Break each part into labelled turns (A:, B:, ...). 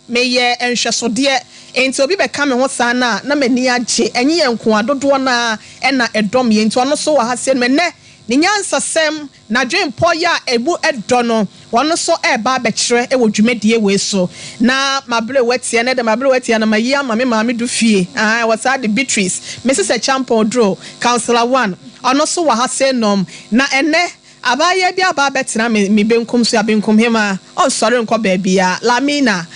A: meye enhwesode enti obi be ka me ho saa na mani agye enye yenko adodo na na edom ye enti ono so wa ha se me ne ni nyansasem na dwempo ya ebu edo no wono so eba be kire e wodwumadie we so na mabre watie na de mabre watie na mayi ama me maame do fie wasa the Beatrice Mrs. Champion Draw Councillor 1 ono so wa ha se nom na ene abaye bia ba betina me benkum so abenkum hema on sori nko baabia Lamina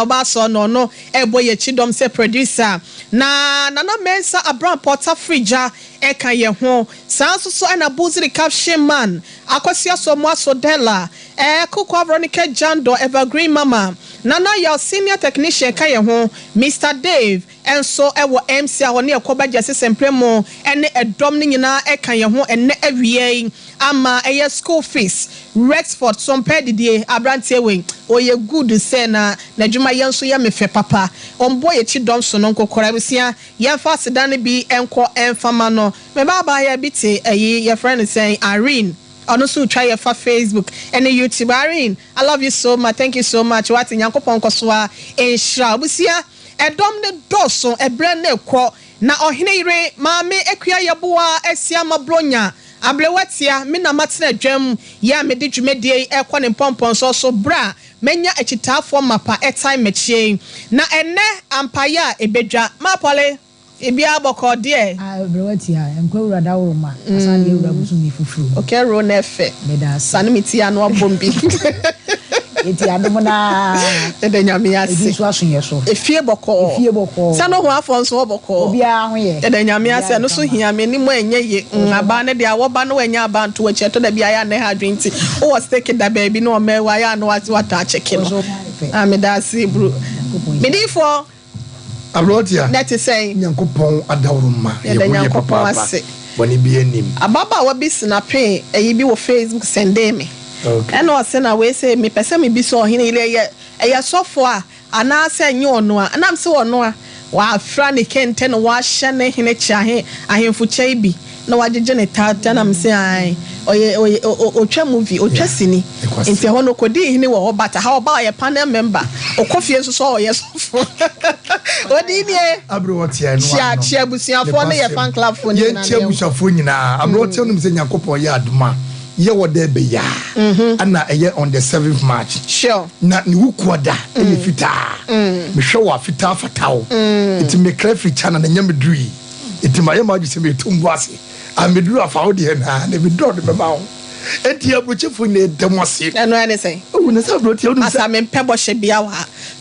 A: oba so no eboye chidom se producer na nana mensa Abraham Porter Frija eka ye ho sanso so na buziri caption man akosia so mo asodela Kokwa Veronica Jando Evergreen Mama nana your senior technician ka ye ho Mr. Dave enso ewo MC a woni ekoba jase sempremo ene edom ni nyina eka ye ho ene awie ama eye school fees Rexford Sompa didie abrantie we oye good say na dwuma yenso ya mefe papa ombo ye chidom so no kokora bisia ye fa sedane bi enko enfama no me baba ya biti eyi your friend saying Irene ono so try your Facebook and YouTube Irene I love you so much thank you so much what nyankopon kosoa enhra busia edom ne doso ebre na ekwo na ohene ire maame ekua yeboa esia mabronya ablewatia me na matena dwam ya me de dwumadie ekwo ne pompon so bra menya echitafo mapa airtime mechie na enne ampaya ebedwa mapole ebia boko de
B: ablewatia enkwura dawroma asane ewura busu mi fufuru
A: okay ro na efe sanimiti anu abombi eti adomona ede nyame ase
B: ebi aso yeso
A: efie boko sano ho afonso boko
B: obia ho ye
A: ede nyame ase no so hia me ni mo enye ye aba ne de awoba no anya aba nto wachi to da bia ya ne ha dwenti o was take da baby no mewa ya no wata cheke no ameda ase bro medifo
C: abrotia
A: that is saying
C: nyankopon adawroma ye wo papa ase boni bi anim
A: ababa wa bi snape eyi bi wo Facebook sende me okay and o se na we say me pese me bi so ohine ile ye sofo a ana se nye ono a anam se ono a wa afra ne kente no wa hye ne hene kya ahemfu kyai bi na wa jeje ne tata na mse ai oye otwa movie otwa sini enti ho no kodi hene wo obata ha oba ye panel member okofie nso so oye sofo odi ni
C: abro wotia no
A: chia busiafo ne ye fan club fo ni na
C: ye chia busiafo nyina abro wotia no mse nyankopon ye aduma ye wode be ya ana eye on the 7th March
A: sure
C: na ni wukoda e fita me hwe wa fita fatawo iti me craft chana na nyame dui iti maye ma jise me tumbu ase a me duru afa de na na me do de be ma ho enti abrochefo ne demose
A: eno ene say
C: o na sa abrotia o
A: asa me pebo hye bia wa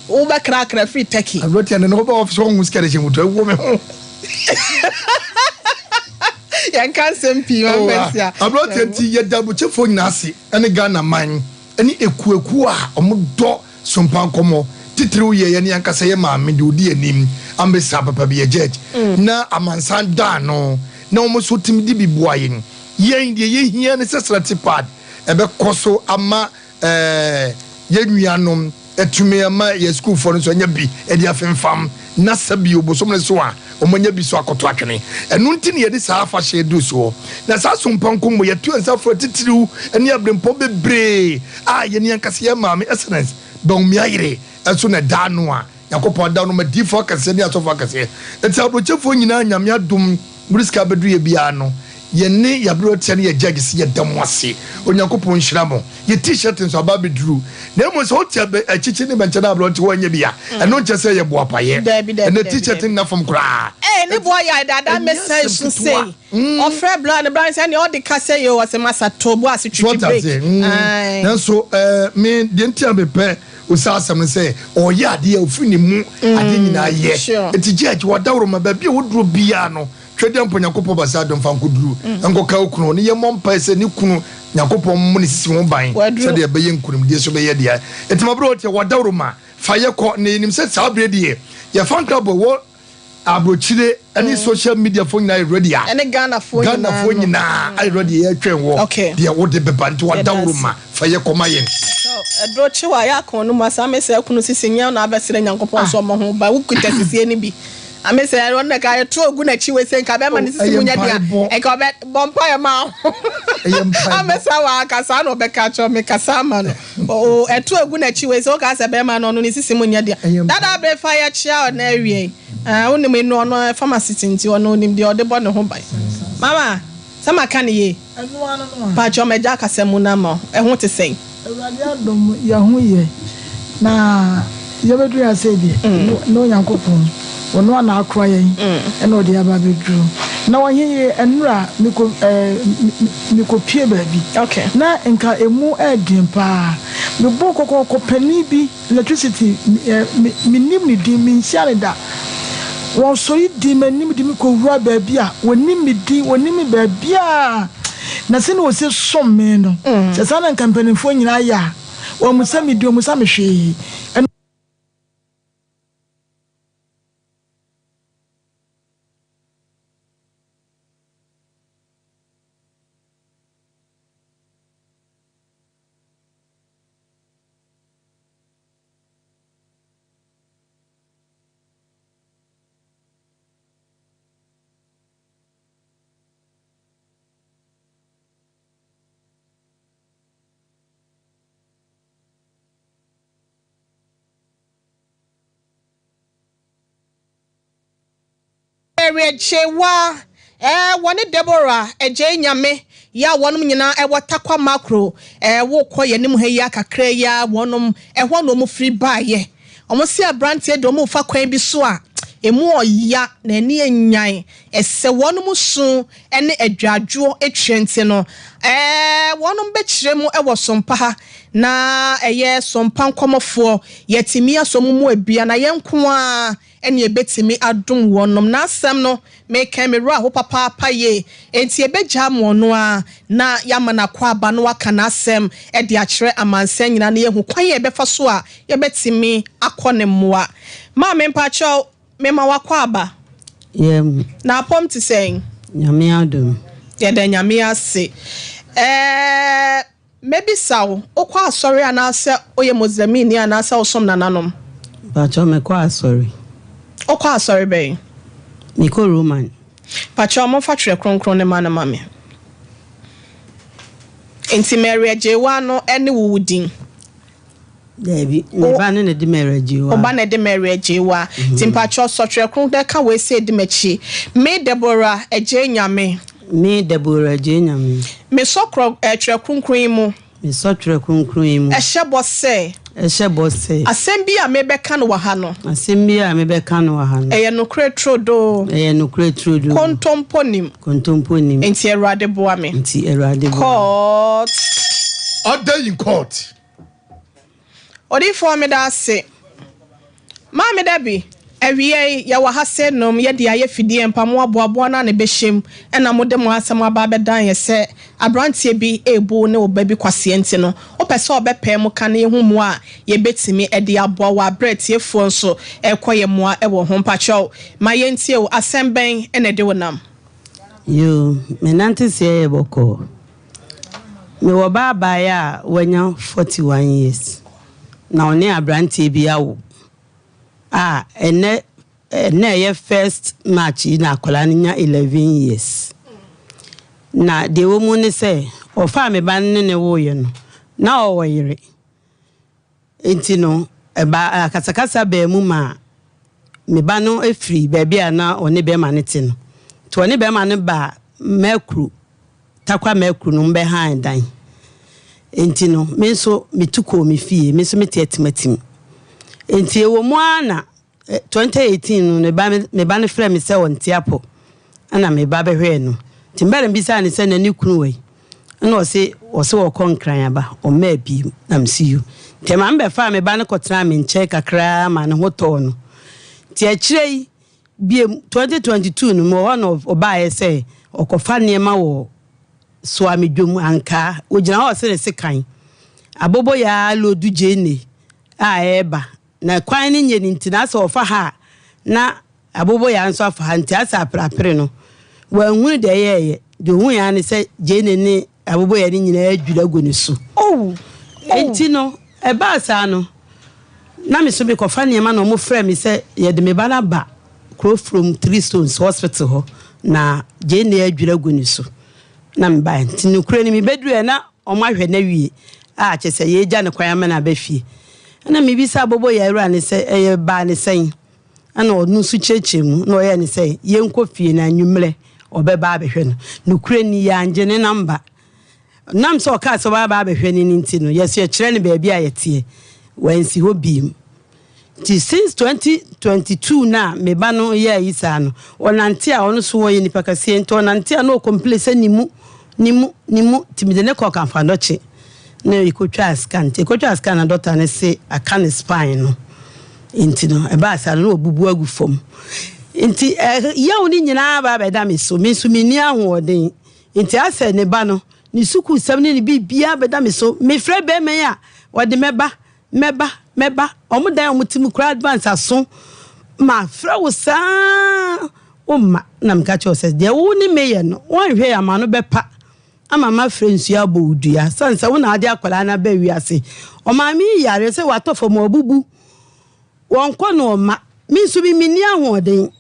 A: wo be kra free turkey
C: abrotia ne no ba office ho muska de chemuto ewo me ho
A: yan kan sempi wa besia
C: abrotia ti ye dabuchefo nyina ase ene Ghana man ene ekueku a omodo Sompa Nkomo titiri ye ye ne yankasa ye maame de odi anim ambesa papa bi ye judge na amansan da no na omo so timi di bibuaye yen de ye hia ne sesrati pad ebe koso ama ye nuanom etume ama ye school for so nya bi e de afemfam na sabi obosom ne so a omonya bi so akoto atwene enu nti ne ye de sa afa hye do so na sa Sompa Nkomo ye tu ensa fro titiriu ene abrempo bebre a ye ne yankasa ye maame excellence don mi ayire enso na da no a yakopon da no ma di fo kase ne aso fo kase enti abrochefo nyina nyame adom briska bedu ye bia no ye ne yabro tiane ye judge se ye damwase onyankopon hira mo ye t-shirt nso aba beduru na mo so tia achichi ne benche na abro ti wanya bia eno nche se ye boapaye ene t-shirt na fom kra
A: ne boy ya dada message so say ofre bla ne bra say ne all the kase yo was masa tobo as twitwi break
C: na so me de ntia bepe usasam say oye ade ofuni mu ade nyina ye eti judge wadawro ma ba bia woduro bia no twede mponyakopo basa don fankuduru enkoka okunu ne ye mompa ese ne kunu nyakopo mu ne sisi ho ban se de be ye nkunum de so be ye dia etimabro ote wadawro ma faye ko ne nim se sabre de ye fanka bo wo abrochire any social media phone na ready a
A: ene Ghana phone
C: na I ready ye twen wo de wo de be ban to wadawro ma faye ko mayen
A: adrochi wa ya kon no masa me se kunu sisi nya na abesere nyankopon so mo ho ba wukuta sisi eni bi ame say I wonder ka to ogu na chi we say ka be ma ni sisi munya dia e ka be bompa ya ma ame say wa ka sa no be ka cho me ka sa ma no o e to ogu na chi we say o ka say be ma no no ni sisi munya dia dada be fire chia na awie woni me no no pharmacy tinti ono nim dia o de bo ne ho bai mama sama kan ye
B: enu ano no
A: pa cho me ja ka se mu na ma e ho te sen
B: awurade adom ya ho ye na yebedu ya say de no yankopon wono ana akwa yen ena odi aba bedru na wohye enura miko pie baabi
A: okay
B: na nka emu edin pa me bo kokoko pani bi electricity minim ni di mi nsiare da won so yi di manim di mi ko wura baabi a wonim mi di wonim baabi a na se no se somme no se sa na company fo nyina ya wo musa mi di wo musa me hwe
A: chewa woni Deborah eje nyame ya wonum nyina watakwa macro wo koye nim ha ya kakra ya wonum ho no mu free buy omo si abrante do mu fa kwan bi so a emu oya na ani enyan ese wonum so ene adwadwo etwente no wonum be kire mu wo sompa ha na Sompa Nkomofo yetimi asomu mu abia na yenko a ene ebetimi adom wonum na asem no me kamera ho papa ye enti ebegya mo no a na yamana kwa aba no aka na asem e de akire amansa nyina na yehu kwan ye befa so a yebetimi akone moa ma me mpacho me ma wakwa aba na apom ti sen
D: nyame adom
A: ye de nyame ase maybe saw okwa asori anase oye mozamini anase osom nananom
D: pacho me kwa asori
A: okwa asori be
D: Miko Roman
A: pacho mo fa tire kronkron ne ma na mame enti Mary Jewa no ene wudin
D: Debi ba ne de Mary Jewa
A: oba ne de Mary Jewa timpacho so tire kron de ka we se de machi me Deborah eje nyame
D: me Deborah eje nyame
A: me sokro tire kronkron mu
D: me so tire kronkron mu
A: ehye bose asem a me beka no waha no
D: asem bi a me beka no waha no
A: no kre trodo kontomponim enti erade boa me court
C: order in court
A: odi for me da se ma me da bi awie ya waha se nom ye de aye fidie mpamo aboabo na ne behyem ena mo de mo asem aba bedan ye se abrantie bi ebu ne oba bi kwase enti no opese obepɛ mu ka ne hu mu a ye betimi e de aboa wa abratie fo nso ekoye mu a ewo ho mpacho ma ye ntie o asemben ene de wonam
D: yo menante se ye boko me wo baba ya wanya 41 years na oni abrantie bi awo ene ye first match na akola nya 11 years na de wo mu ne se o fa me ban ne wo ye no na o wayire enti no eba akasakasa ba mu ma me ba no efri ba bia na oni be ma ne ti no to oni be ma ne ba makru takwa makru no mbe han dan enti no me so metuko me fie me so metetimatim enti e wo mu ana 2018 no me ba ne frɛ me se won tiapo ana me ba behwe no timbere mbisa ne se na ni kunu wei na o se wo konkran aba o ma bi na msiu tema mbe fa me ba ne kotra me nche kakra ma ne hoto no ti akirei bi 2022 no mo one of oba se okofa niema wo so amedwom anka ogina ho se ne sekan abobo ya lodu jene eba na kwan ni nye ntina so ofa ha na abobo ya nso afa ha ntia sa aprapre no wanhunu de ye de hu ya ne se jene ni abobo ya ni nyina adwura go ne so enti no eba sa no na me so be kofa niema no mo frɛ me se ye de me bana ba cross from 3 Stones hospital ho na je na adwira guni so na mba tinukure ni me bedru na omo ahwe na wie a chese ye gya ne kwan na ba fie na me bisa bobo ya ru ani se eye ba ne sen ana onu su cheche mu na oye ne se ye nko fie na nwumre obeba abehwe no nukure ni ya anje ne namba nam so ka so ba abehwe ni nti no yeso ye kire ne ba bia yetie wansi ho bim ti since 2022 na me ba no ye isa no onante a ono so wo ye nipa kase ento onante a no complace nimu ti me de ne ko kan fa no che na ikotwa scan na doctor ne say aka ne spine no inti no e ba sa no obubu agu fom inti ya oni nyina ba da me so me ni ahoden inti ase ne ba no ni suku sam ne bibia ba da me so me frɛ be me ya wode meba omudan omutim kura advance aso ma frɛ wo saa o ma na mka che o se de wo ni me ye no won hwe ya ma no bepa ama ma friends ya bodua sansa wona ade akwala na ba wiase o ma mi yare se watofo mo bubu won ko no ma mi so bi mini ahoden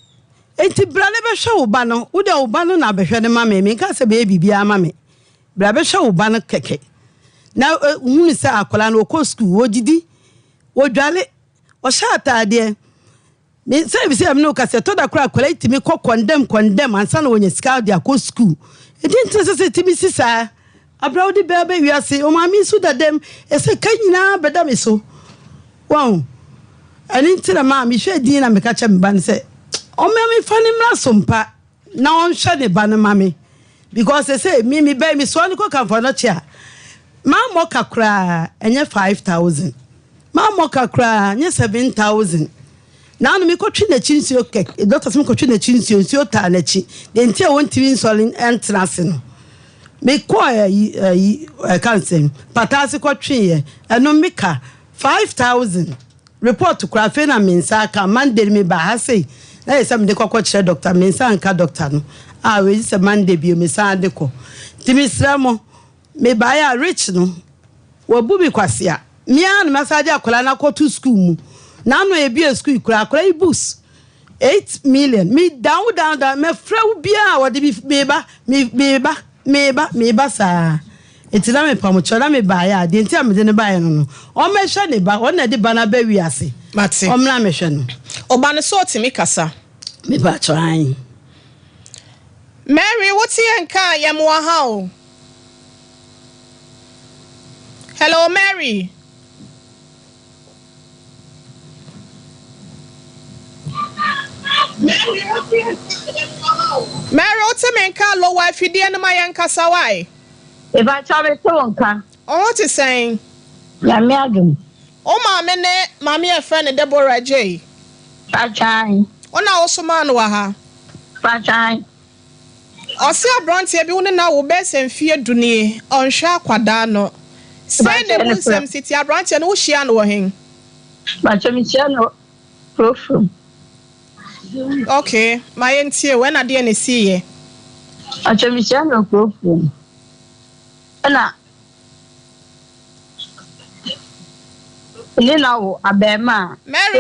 D: enti bra ne be hwe wo ba no wo de wo ba no na be hwe ne ma me ka se be bibia ma me bra be hwe wo ba no keke na hunu se akwala no ko school wo gidi wo dwale o sha atade me se bi se me no ka se to da kra akwala itimi ko condemn ansa na wonya sika dia ko school e didn't say timi sisa abrawdi bebe wiase o ma mi su da dem e se kanyina beda me so wow ani ntira ma mi hwe din na me ka cha me ban se o me me fani mra sompa na on hwe ne ban ma me because they say me be me so ni ko kan for no chia ma mo kakra enye 5000 ma mo kakra enye 7000 na no me ko twi na chinsi o kek doctor me ko twi na chinsi o si o ta na chi de ntia won timi insulin entrance no me ko cancer patasi ko twi ye eno me ka 5000 report kura fe na mensa ka Monday me ba ha sei na yesa me de kokko kire doctor mensa nka doctor no a we se Monday bi me sa de ko timi sramo me ba ya rich no wo bubi kwase a me an massage akola na ko to school mu na no e bi school kura books 8 million me down me frau bia wo de bi meba sa etila me pamochola me ba ya de ntia me de ne ba ya no o me hwe ne ba o na de ba na ba wi ase
A: mate
D: o mla me hwe no
A: o ba ne so timi kasa
D: me ba try
A: Mary what's here nka yem wa ha o hello Mary Mary Otemenka low wife die na mayan kasa why
E: if I tell me to
A: what is saying
E: ya me agum
A: o ma me ne mama e friend Deborah J
E: Pachai
A: ona also man wa ha
E: Pachai
A: o se abrantie bi woni na wo be semfie dunie on hwa kwada no say ne busem city abrantie no wo hia no wo hen
E: Pachai no profile
A: okay my entie when I dey see ye
E: Pachai no profile na ni now abema
A: Mary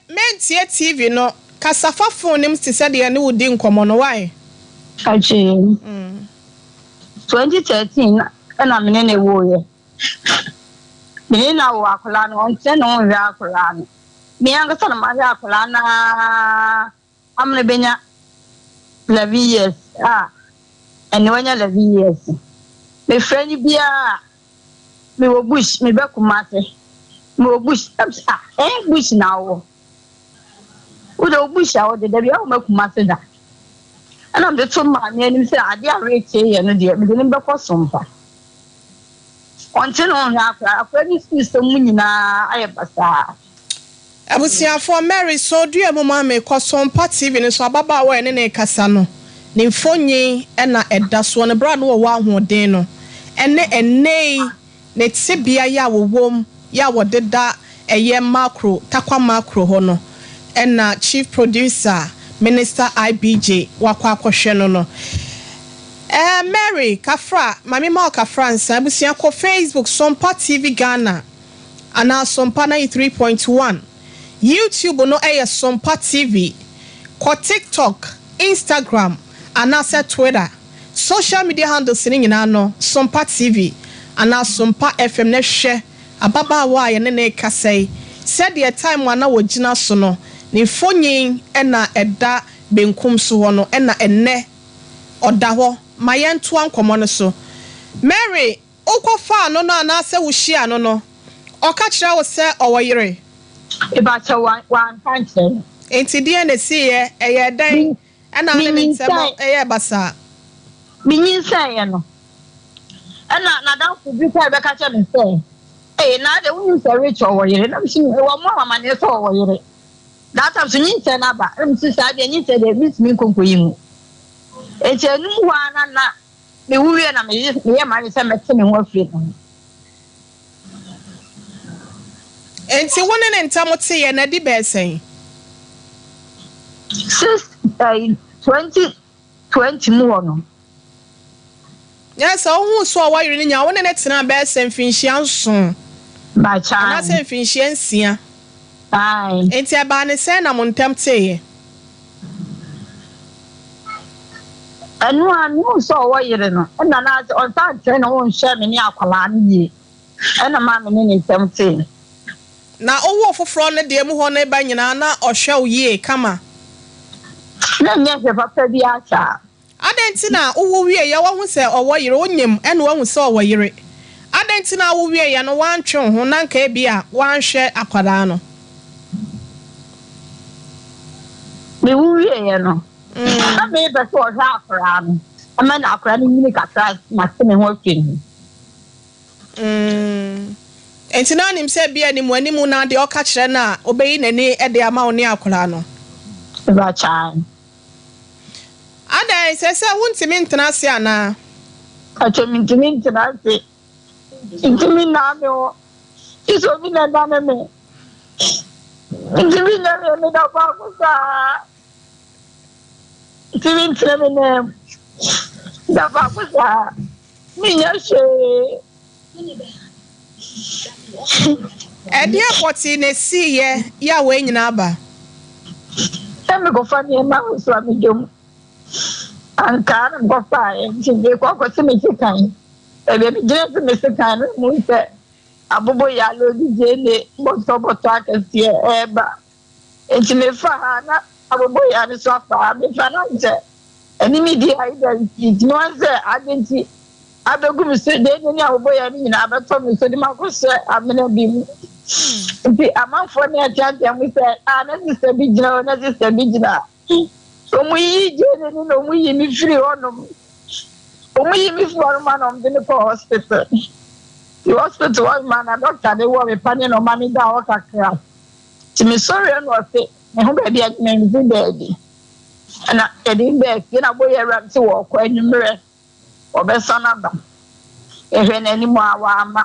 A: mentie TV no kasafa phone nim se se de ne wodi nkomo no why
E: achi 2013 na me ne wo ye me na wo akola no onse no wo akola no me anga sana ma akola na amne benya 11 years and when you 11 years me friend bia me wo bush me be kumate me wo bush bush now wo do bush awo de bia wo kumate da ana me to ma me anim say ade a reche ye no de me de be ko sompa onte no akwa ni system nyina aye basa
A: abusia for Mary so do emu ma me ko Sompa TV ni so ababa wa ne kasa no ne mfonyi na eda so ne bra no wo ahoden no ene ne tibia ya wowom ya wodeda eye macro takwa macro ho no na chief producer minister IBJ wakwa akohwe no Mary Kafra mami ma Kafra nsa abusia ko Facebook Sompa TV Ghana ana Sompa 93.1 YouTube no Sompa TV Ko TikTok, Instagram, anase Twitter. Social media handles ni nyina no Sompa TV ana Sompa FM na hwe ababa wa ye ne kasai said the time wana wogina so no ne fonyin na eda benkum so ho no na enne oda ho mayento ankomo no so Mary okwafa no no anase wo hia no no oka kira wo se owoyere
E: e ba cha wan kanche
A: enti die na si ye eye dan na ne ntemo eye basa
E: minyin say no na dan ku bi kwa be ka cha me say na de won say rich owoyere na mshi wo mo mama ne so owoyere that time so nyin say na ba mshi sa de nyin say de miss mi konkoyimu echenu wa na me wuye na me ye ma say me teme ho afiri no
A: enti woni ne ntamote ye na di be sen
E: 2020 mu no.
A: Yes, who so why you nya woni ne tena be sen finhia nson
E: Ba cha.
A: Na sen finhia nsia.
E: Ai.
A: Enti aba ne sen na mo ntamte ye.
E: Anu anu so wo yire no. Na on ta tre no won hye me ni akwala no ye. Na ma me ni ntamte.
A: Na owo foforo ne de mu ho na ba nyina na ohwe wo ye kama.
E: Na nya se papa bi acha.
A: Adenti na owo wie ya wo hu se owo yire onyem ene wo hu se owo yire. Adenti na wo wie ya no wantwe ho na nka bi a wanhwe akwada no.
E: Me wo wie ya no. Na me be so ha akra no. Ama na akra ni ni kakra na se me ho afiri.
A: Enti na nim se bia ni mu animu na de oka kire na obeyi nani e de ama oni akwada no.
E: Ba cha.
A: Ada se wuntimi ntena se ana.
E: Acho mintimi ntena se. Intimi na me o. Iso bi na da me. Intimi na me da ba ko sa. Intimi ntena me na. Da ba ko sa. Mi nya she.
A: Edi apoti na si ye ya we nyina aba.
E: Emi go fa ni ma so ami dom. Anka go fa e nje ko se me sikan. E be je se me sikan mo se abobo ya lo di je ne boto akasi e ba. E ti me fa ha na abobo ya ni so fa me fa na nje. Eni mi di ai da ti no se agenti abegu mi se de ni abobo ya ni na abeto mi so di ma ko se amena bi mu. Nti amanfo ne atiantia mu se na sister bi gina na sister bi gina omu yi je ne no mu yi mi free onom omu yi mi for man on the hospital the hospital was man and doctor they were me pani no mami da o kakra ti me sorry no say me ho ba bia me nzi dedi na e di be ki na boye ram ti wo kwa nwumre obesa na ba ehwe na ni mu awa ama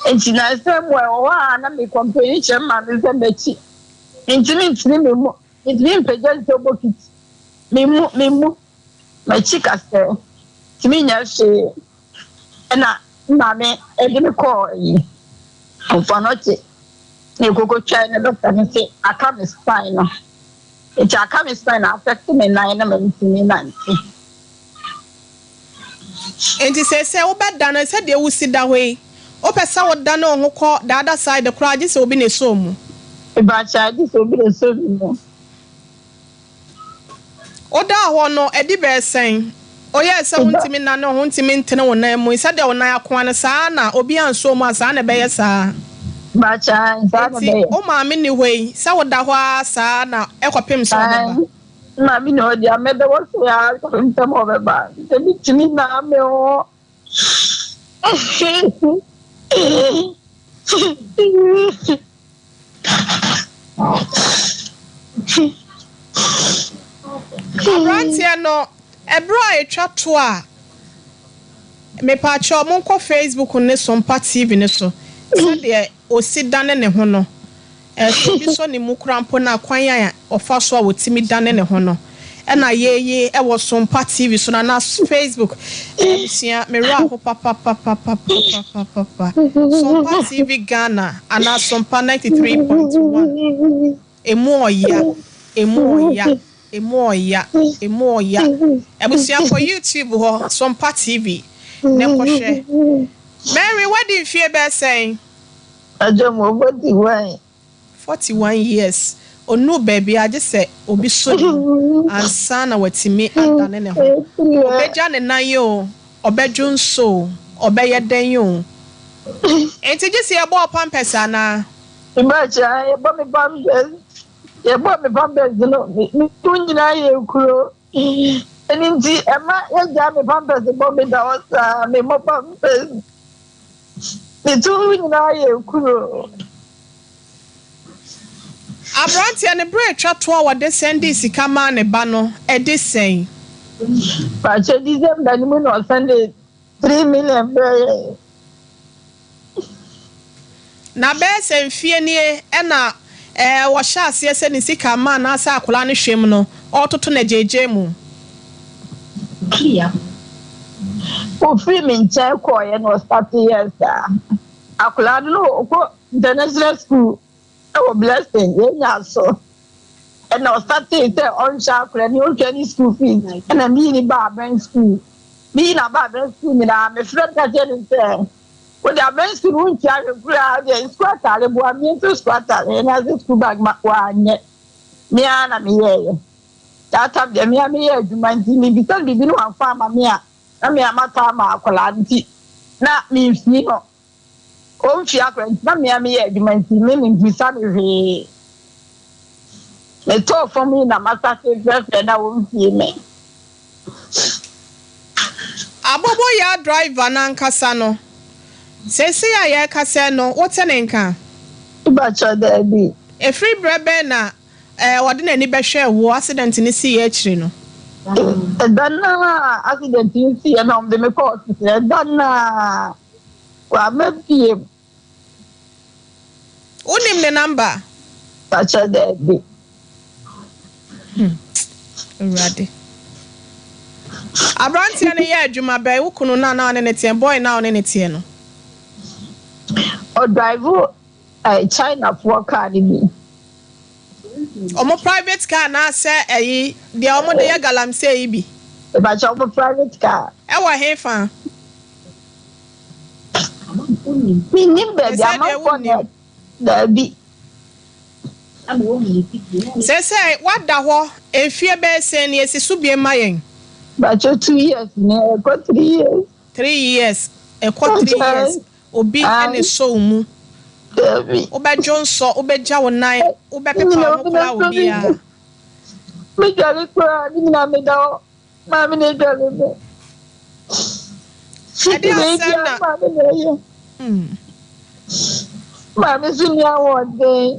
E: enti na se mo e wa na me company chema me se mechi enti me mu it mean pejan to bokit me my chika se kimi nya she na me e di me call yi onfanoche ne gogo try na doctor me say aka me spine no it aka me spine affect me na me ntimi na nti
A: Enti se wo beda no se de wusi da hoi opesa wo da no ho ko the other side the crowd is obi ne so mu
E: e ba cha di so bi so mu
A: oda ho no edi be sen oye se wuntimi na no wuntimi ntene wo na mu se de wo na akwa na saa na obi anso mu saa na be ye saa
E: ba cha saa na be
A: o ma me ni hoi se wo da ho saa na ekopem so ba
E: na mi no dia me be wo so ya ko ntamo be ba te bi timi na me o
A: Abrantia no ebra etwa to a me pa cho mon ko Facebook ne Sompa TV ne so se de osidane ne ho no so bi so ne mu krampo na kwan ya ofa so a wotimi dane ne ho no e na ye e wo Sompa TV so na Facebook sia me ra ho papa Sompa TV Ghana ana Sompa 93.1 emu oya Emoya. Ebusia for YouTube ho Sompa TV. Nekoshe. Mary, what do you feel about saying?
E: I don't know
A: 41 years. No baby, I just say obi so and sana watimi adane ne ho. Obeja ne nan yo, obedwun so, obeye den yo. Enti just say about pampers ana.
E: Ibacha, you bought me pampers. You bought me pampers, no. Me kunyina ye kuro. Eninti Emma, you jam me pampers, bought me da me mo pampers. Me kunyina ye kuro.
A: Abranti and the bread trap to our descendants come on a banner at this saying.
E: But December, the moon was Sunday 3 million.
A: Na bes and Fienie and was shas yes and sika man as a colani shimno or to tune JJ mu.
E: Who film in Chacoy and was 30 years. I could know the national school. Oh, blessing, yeah, so. And I was starting on Shark and your Chinese school fees and a mini barbering school. Being a barbering school, I'm a friend that didn't say. When the best school won't carry a crowd and squatter, I want me to squatter and as a school bag, one yet. Miana, me, that time, the Miami, you might see me because we didn't have farmer, Mia. I mean, I'm a farmer, Colanti. Not me, Snigo. Oh, Fiacre, Miami, you might see me in Visabi. They talk for me, na master dress, and I won't see me.
A: Abobo ya driver na nkasano. Sesi ya kasano, what's an enka?
E: Bacha there
A: A free brebe na wadi na ni behwe wo accident ni si ya chiri no.
E: Dan na accident ni si na on the me court. Dan na wa me pie.
A: Unim the number.
E: Bacha there
A: Ready. Abranti ane ye adwuma bai wukunu na ne tie boy na ne tie no.
E: O drive China for car ni.
A: Omo private car na se eyi de omo de ya galamse yi bi.
E: E ba cha omo private car.
A: E wa hefa.
E: Mi nimbe dia ma ko da bi.
A: Say what da ho efie be se ne esisu bie mayen.
E: But 2 years, no, 3 years.
A: 3 years. E ko 3 years. Obi ene so mu. Oba Johnson, obeja wo nan, obepepa wo kula obi a.
E: Me jale kura ni na me da. Ma me ne jale me.
A: Ade asana.
E: Ma me sunya wo de.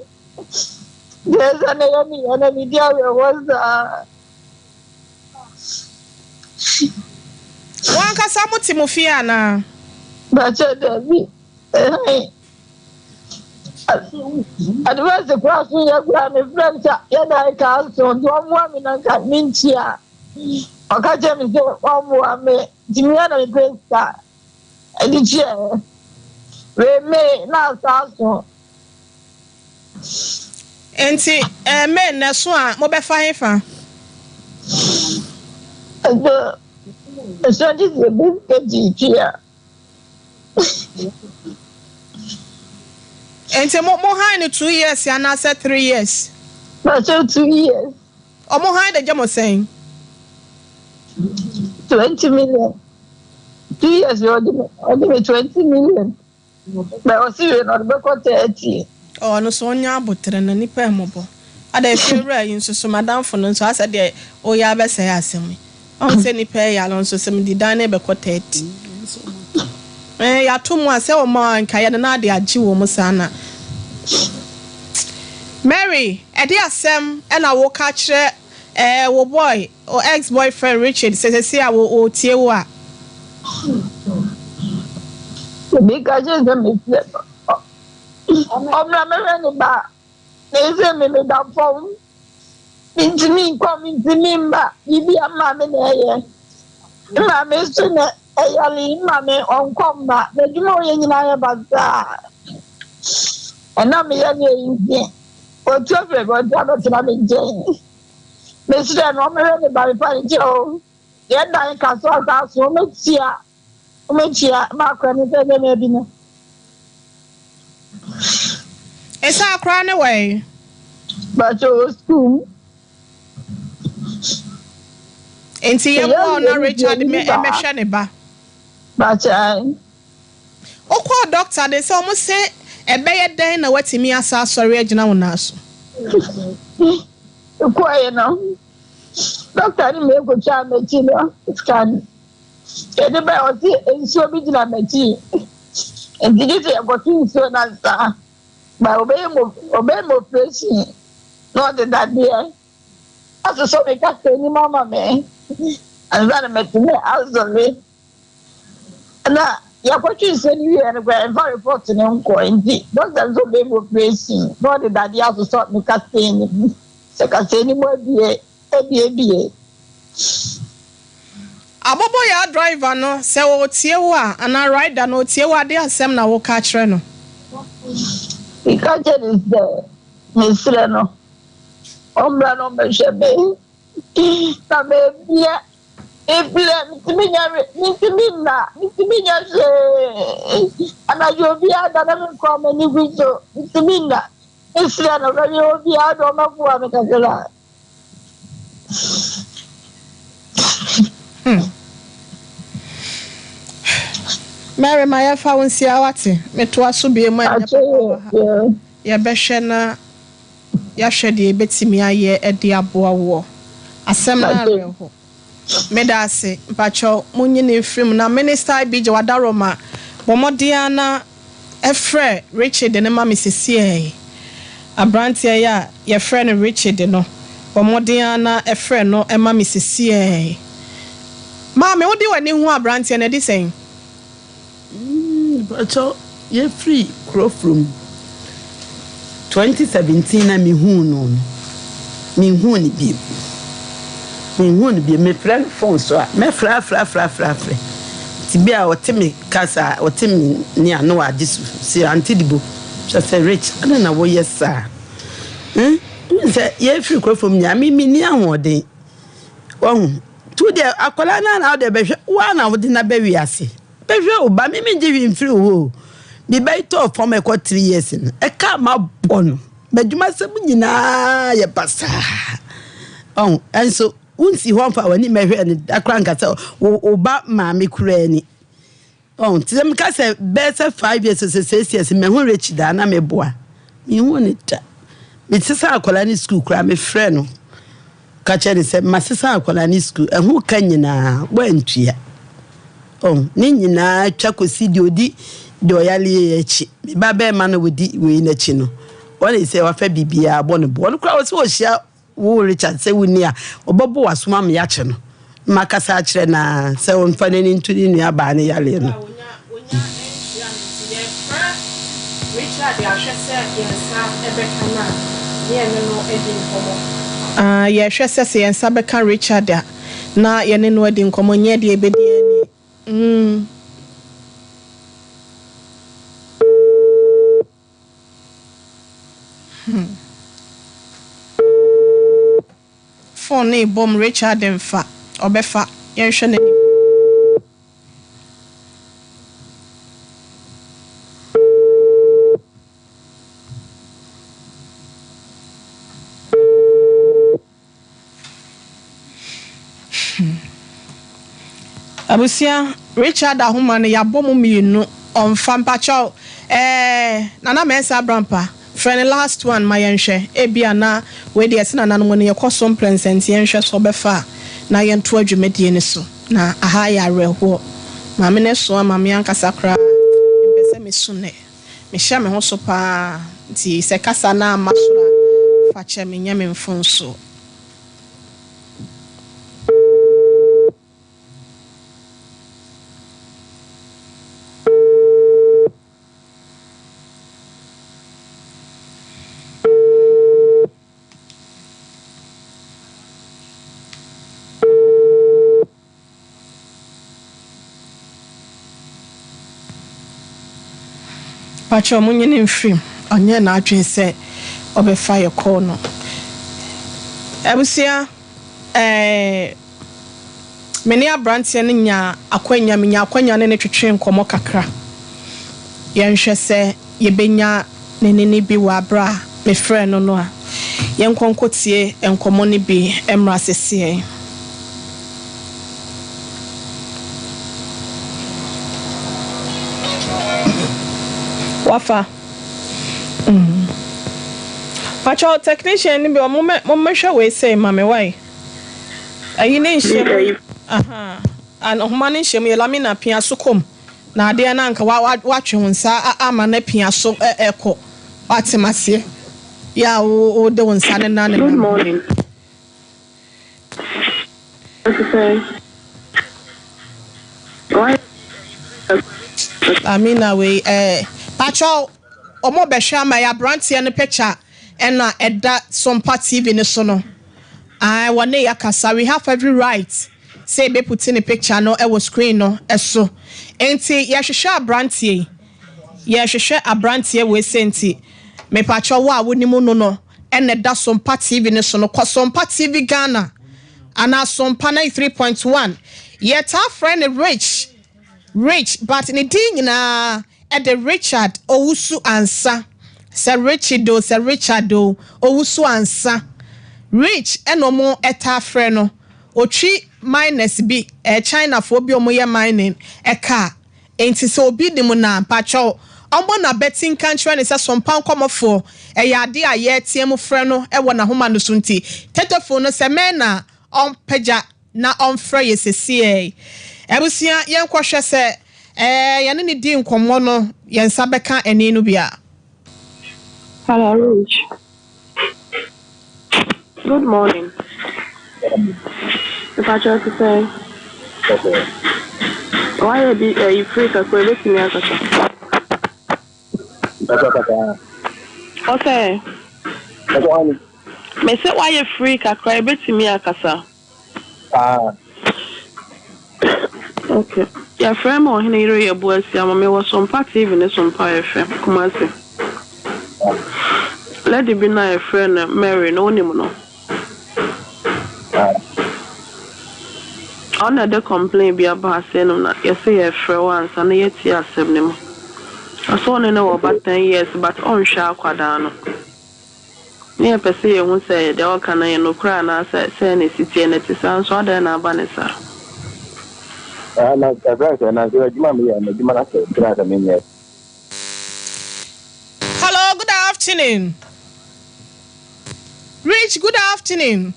E: Yes, and I media was
A: One kasamu Timofia na.
E: Bacha Debbie. Advance the class we are grand friends. Yada castle, one woman and cat minchia. I catch him one woman, Jimiana Cresta. And the chair. We may not also.
A: Enti men na so a mo be fa hefa.
E: So this is a big here.
A: Enti mo han ni 2 years ya na say 3 years.
E: But so 2 years.
A: O mo han de jamo saying
E: 20 million. 2 years you order 20 million. But I was even on the 30.
A: Oh no so nya abotre na nipa emobo. Ada efewura yin so madam fo no so asa de o ya be say asem. On say nipa ya lo so sem di dan na be ko 30. Ya to mu ase o ma nka ya na de agi wo mu sana. Mary, e de asem e na wo ka kire wo boy or ex-boyfriend Richard say wo tie wo a.
E: Because just me Omra me ba. Neze me da phone. Intimi come intimi mba. Ibi ama me na ye. Ma me so na eyali ma me onkom ba. Na dwuma ye nyina ye baza. Ona me ye ne yin. O tu fe go ta do tra me je. Mr. No, me by Joe. Yet I can sort out so much here. Mark, maybe.
A: It's our crown away.
E: But you school.
A: And see, I'm not Richard, me, Shaniba.
E: But
A: Oh, call doctor, they almost say a bad day na what me as sorry, Agina Naso.
E: Quiet now. Doctor, me go charm a chino. It's can. The bell is so big in a machine. And did you say about things so nice? By obey more pressing. Not that dear. As a sort of cat, any mamma may. And then I met me as a way. And now, your question said you and very fortunate uncle. Indeed, doctors obey more pressing. Not that the other sort me casting. Second, any more be a.
A: Abobo ya driver no se wo tie wo a ana rider no tie wo ade asem na wo ka kire no.
E: The catcher is there. Miss Reno. Ombra no me shebe. Na me bia. Mitiminya se. Ana yo bia da na me ko me ni gujo. Mitiminya. Miss Reno ga yo bia do ma fu ame ka gela.
A: Mary my fa won sia wate meto aso be mu anya ya behwe na ya hwede betimi aye ede aboa wo asem na reho medase mpacho munyi ne film na minister bi je wadaroma bomodia na efre Richard ne ma Mrs. Abrantia ya ye friend Richard no bomodia na efre no e ma Mrs. Ma me wodi wani hu Abrantia na di sen
D: but you free crow from 2017 na me hu no me hu ni bi me friend phone so me fra ti bia o temi kasa o temi ni ano agisu si antidibo say rich ana na wo yesa say you free crow from nya me ni ahoden ohun tu de akola na de behwe wa na wo de na be wiase behwe oba me give free wo bi bai to for me 3 years no e ka ma bono badwuma sem nyina ye pasa and so unsi ho fa wani mehwe ni akranka se oba ma me kura ni tizem ka se better 5 years so 6 years me ho rechi da na me boa me ho ni ta me sisa akola ni school kura me frɛ no ka che ni se masisa akola ni school e ho ka nyina wantua ni nyina twa kosi di odi do yale echi ba be ma no wodi we na chi no wọ́n say wa fa bibia abo ne bo wọ́n kura wo se wo hia wo Richard se woni a obobo wasoma me ya che no makasa akire na se won fa ne ntu ni nua ba ne yale no Richard ya hwese yensa ebeka na ye no edi nkomo
A: ya hwese yensa beka Richard na ye ne no edi nkomo nye de ebedi ani phone ni bom Richard mfa obefa yenhwe nani abusia Richard ahoma ne yabom mienu onfa mpacho nana mensa brampa friend last one my yenhwe ebia na we de esena nanu ne yekoso present yenhwe so befa na yento adwumedie ne so na aha ya reho ma me ne so ma me ankasa kra empese me sune me hia me ho so pa nti se kasa na masura fa che me nya me mfonso pacho munye ne mfim onye na adwen se obefa ye call no ebusia many abrantia nya akwanya menya akwanya ne twetwe nkomo kakra yenhwe se yebenya ne bi wa bra me frɛ no no a yenkonkotie nkomo ne bi emra sese wafa pacho technician ni bi o mo hwɛ we say mame why ayi ne nhyem aha an ohman nhyem ye lamina pia sokom na ade na nka watwe hunsa ama na pia so ekɔ watemase ya o de hunsa ne na ne
F: good morning okay why
A: amina we pacho omo behwe ama ya brantie ne picture ena eda Sompa TV ne so no I want yakasa we have every right say be put in a picture no e was screen no eso enti ye hwehwe abrantie we senti me pacho wa wonimu no ene da Sompa TV ne so no kwa Sompa TV Ghana ana Sompa 93.1 yet our friend rich but ne din na e de Richard Owusu ansa Sir Richardo Owusu ansa Rich enomo eta frɛ no otwi minus bi China fo bi omo ye mining eka enti so obi dim na pacho ombo na betting country ne se Sompa Nkomo fo ade a ye tie mu frɛ no e wona homa no so nti tetefo no se men na onpagya na onfrɛ ye sese ebusia yen kwhwɛ se yene ne di nkomo no yen sabeka eni no bia.
F: Hello, Rich. Good morning. If I try to say, why you free to go with me? Okay. Me say why you free to cry with me? Okay. Your friend or he your boys, me was some party even some pie FM. Come on, see. Let it be my friend Mary, no name. On the complaint be about saying that you say a friend once and yet you are 7. I saw no about 10 years, but on shark quadano. Near per se, won't say the all can I no cry and I say, any city and it is answered then a banessa.
G: And I said, Mammy, and the Dimana said, I mean, yes.
A: Hello, good afternoon. Rich, good afternoon.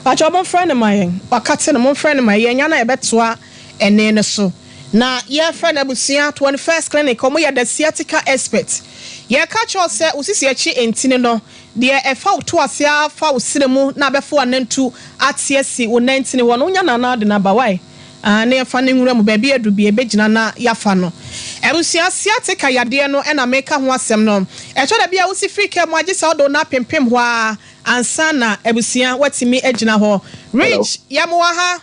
A: But your friend of mine, Wakati, my friend of mine, Yana Ebetoa, and then so. Now, your friend Abusia, 21st clinic, come here, the sciatica expert. Your catch all said, Usisi and Tinino, dear a foul to us, ya foul cinema, na before and then two at CSC, 1991, Unyana, the number why. Ne fanning room baby do be a bejina na yafano ebusia siateka yade no e na meka ho asem no e to da bia wo si frike mo age sa do na pempem ho a ansa na ebusia watimi agina ho Rich yamwa ha.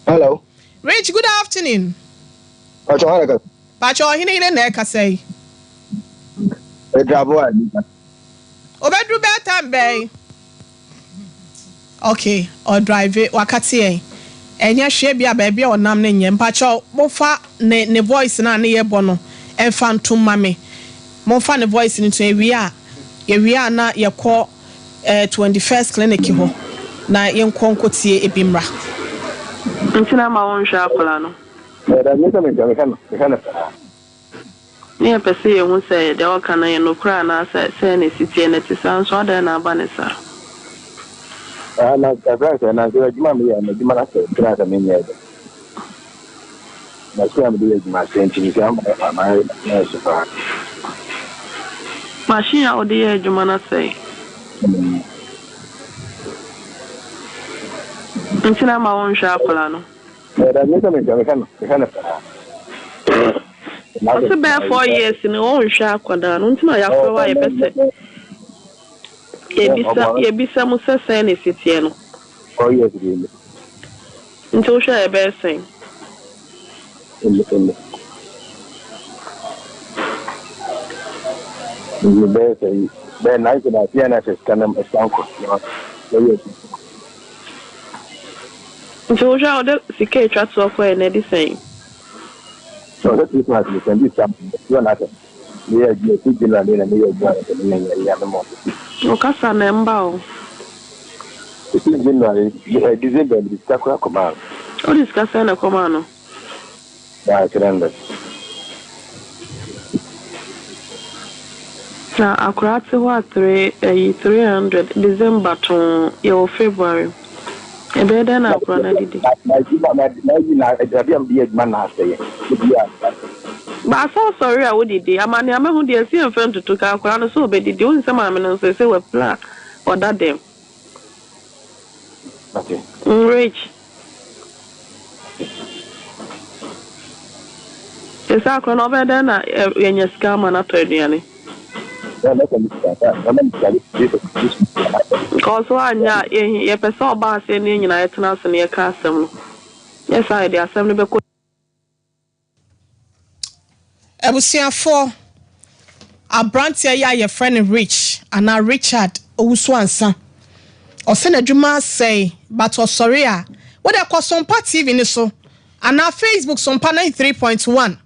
G: Hello
A: Rich, good afternoon. Pacho hini ile na ka say
G: e drabo ani
A: obedru better be okay or drive it wakati e enya hwe bia ba bia onam ne nyem pacho mofa ne voice na ne yebo no emfa ntom mame mofa ne voice ni to ewia na yekọ 21st clinic ho na yenkonkotie ebimra
F: ntina ma won hwa akola no
G: da nyesa me kana
F: ne pese ye hu say de o kana ye no kra na say ne city ne tisan so da na banesa
G: na Gabriel na zero Mammy and the Dimana said, I mean, yes. That's why I'm doing my sentence. My
F: machine out there, Jumana say. Until I'm my own sharp plano. What's about 4 years in the own sharp quadan until I have to why a Yebisa Musa Sani Citiano.
G: Oh, yes, really.
F: Until she a bear sing.
G: Bẹ́ẹ̀ náà ìṣẹ̀lẹ̀ àti NSS kan náà ẹ̀sánko lórí ẹ̀sìn.
F: Nti wo hwɛ ɔde sika etwa to ɔkɔ ɛ na ɛde sɛn.
G: So that is not the same something. You are not. We are just thinking that we are just more.
F: Ɔkasa na mba o.
G: It is January, December, the Sakura command.
F: O discuss na kɔma no.
G: Yeah, tremendous.
F: Na akora te hɔ 300 December to yɛ February. Ebe da na akora na didi. Ba so sorry a wo didi. Amani amahu de esi enfrem tutu ka akora no so obedidi. O nsema ame no so say we plan order them.
G: Okay.
F: Rich. Esa akora no be da na yenya sika ma na to aduane. Because anya ye pesa oba ase ne nyina yetena ase ne ka asem no. Yes I dey asem no be ko.
A: Ebusiafo Abrantia ya your friend Rich and Richard Owusu ansa. Ose na dwuma say but sorry a what dey call Sompa TV ni so and our Facebook Sompa 93.1